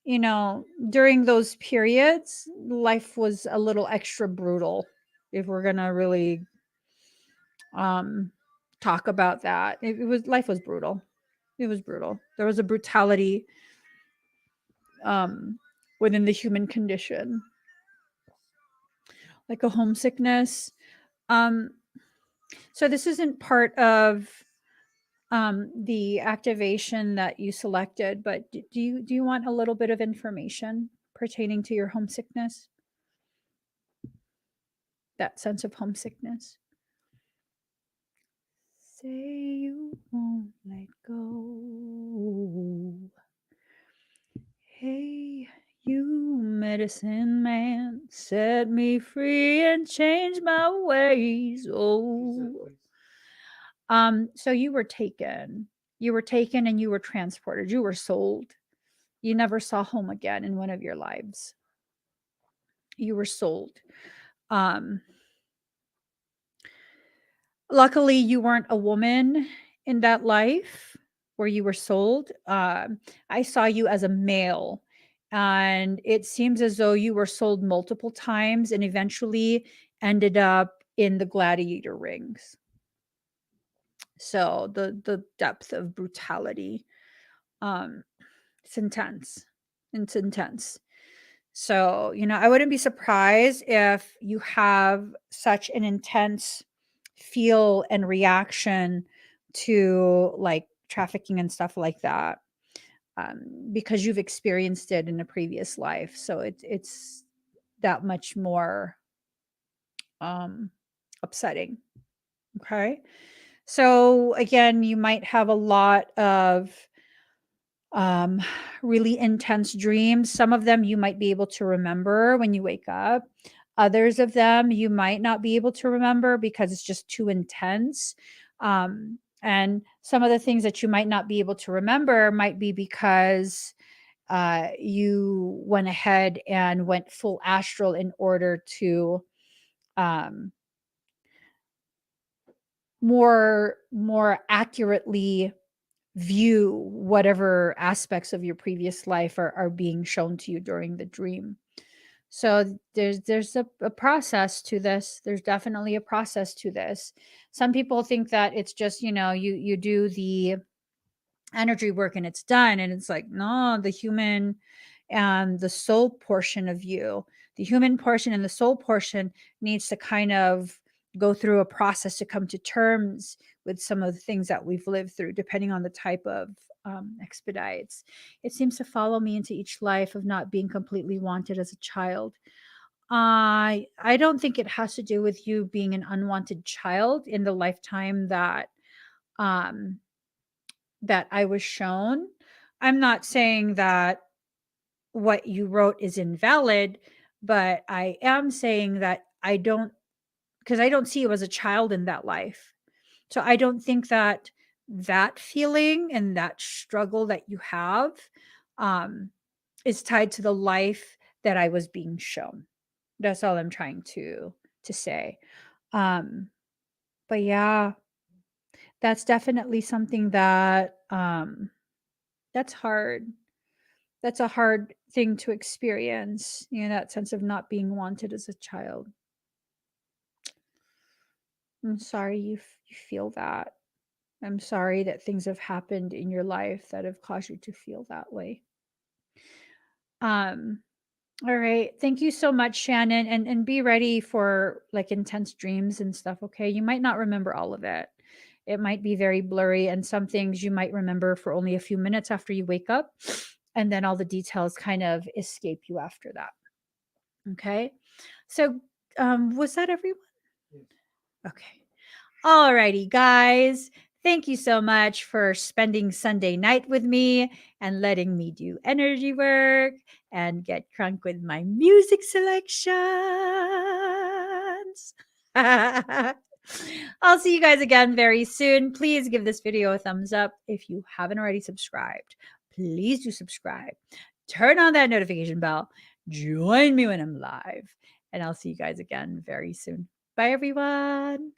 during those periods life was a little extra brutal, if we're gonna really um talk about that. It was life was brutal. It was brutal. There was a brutality um within the human condition, like a homesickness. um so this isn't part of the activation that you selected, but do you want a little bit of information pertaining to your homesickness, that sense of homesickness? Say you won't let go. Hey, you medicine man, set me free and change my ways. Oh, so you were taken. You were taken and you were transported. You were sold. You never saw home again in one of your lives. You were sold. Um, Luckily, you weren't a woman in that life where you were sold. I saw you as a male, and it seems as though you were sold multiple times and eventually ended up in the gladiator rings. So the depth of brutality, um, it's intense. It's intense. So, I wouldn't be surprised if you have such an intense feel and reaction to like trafficking and stuff like that, because you've experienced it in a previous life. So it's that much more um, upsetting. Okay. So, again, you might have a lot of um, really intense dreams. Some of them you might be able to remember when you wake up. Others of them you might not be able to remember because it's just too intense. And some of the things that you might not be able to remember might be because you went ahead and went full astral in order to um, more accurately view whatever aspects of your previous life are being shown to you during the dream. So there's a process to this. There's definitely a process to this. Some people think that it's just, you do the energy work and it's done. And it's like, no, the human and the soul portion of you, the human portion and the soul portion needs to kind of go through a process to come to terms with some of the things that we've lived through, depending on the type of expedites. It seems to follow me into each life of not being completely wanted as a child. I don't think it has to do with you being an unwanted child in the lifetime um, that I was shown. I'm not saying that what you wrote is invalid, but I am saying that I don't, because I don't see you as a child in that life. So I don't think that that feeling and that struggle that you have um, is tied to the life that I was being shown. That's all I'm trying to say. Um, but yeah, that's definitely something that that's hard. That's a hard thing to experience, that sense of not being wanted as a child. I'm sorry you feel that. I'm sorry that things have happened in your life that have caused you to feel that way. Um, all right. Thank you so much, Shannon. And be ready for like intense dreams and stuff, okay? You might not remember all of it. It might be very blurry, and some things you might remember for only a few minutes after you wake up, and then all the details kind of escape you after that. Okay. So was that everyone? Yes. Okay. Alrighty, guys. Thank you so much for spending Sunday night with me and letting me do energy work and get crunk with my music selections. I'll see you guys again very soon. Please give this video a thumbs up. If you haven't already subscribed, please do subscribe. Turn on that notification bell. Join me when I'm live. And I'll see you guys again very soon. Bye, everyone.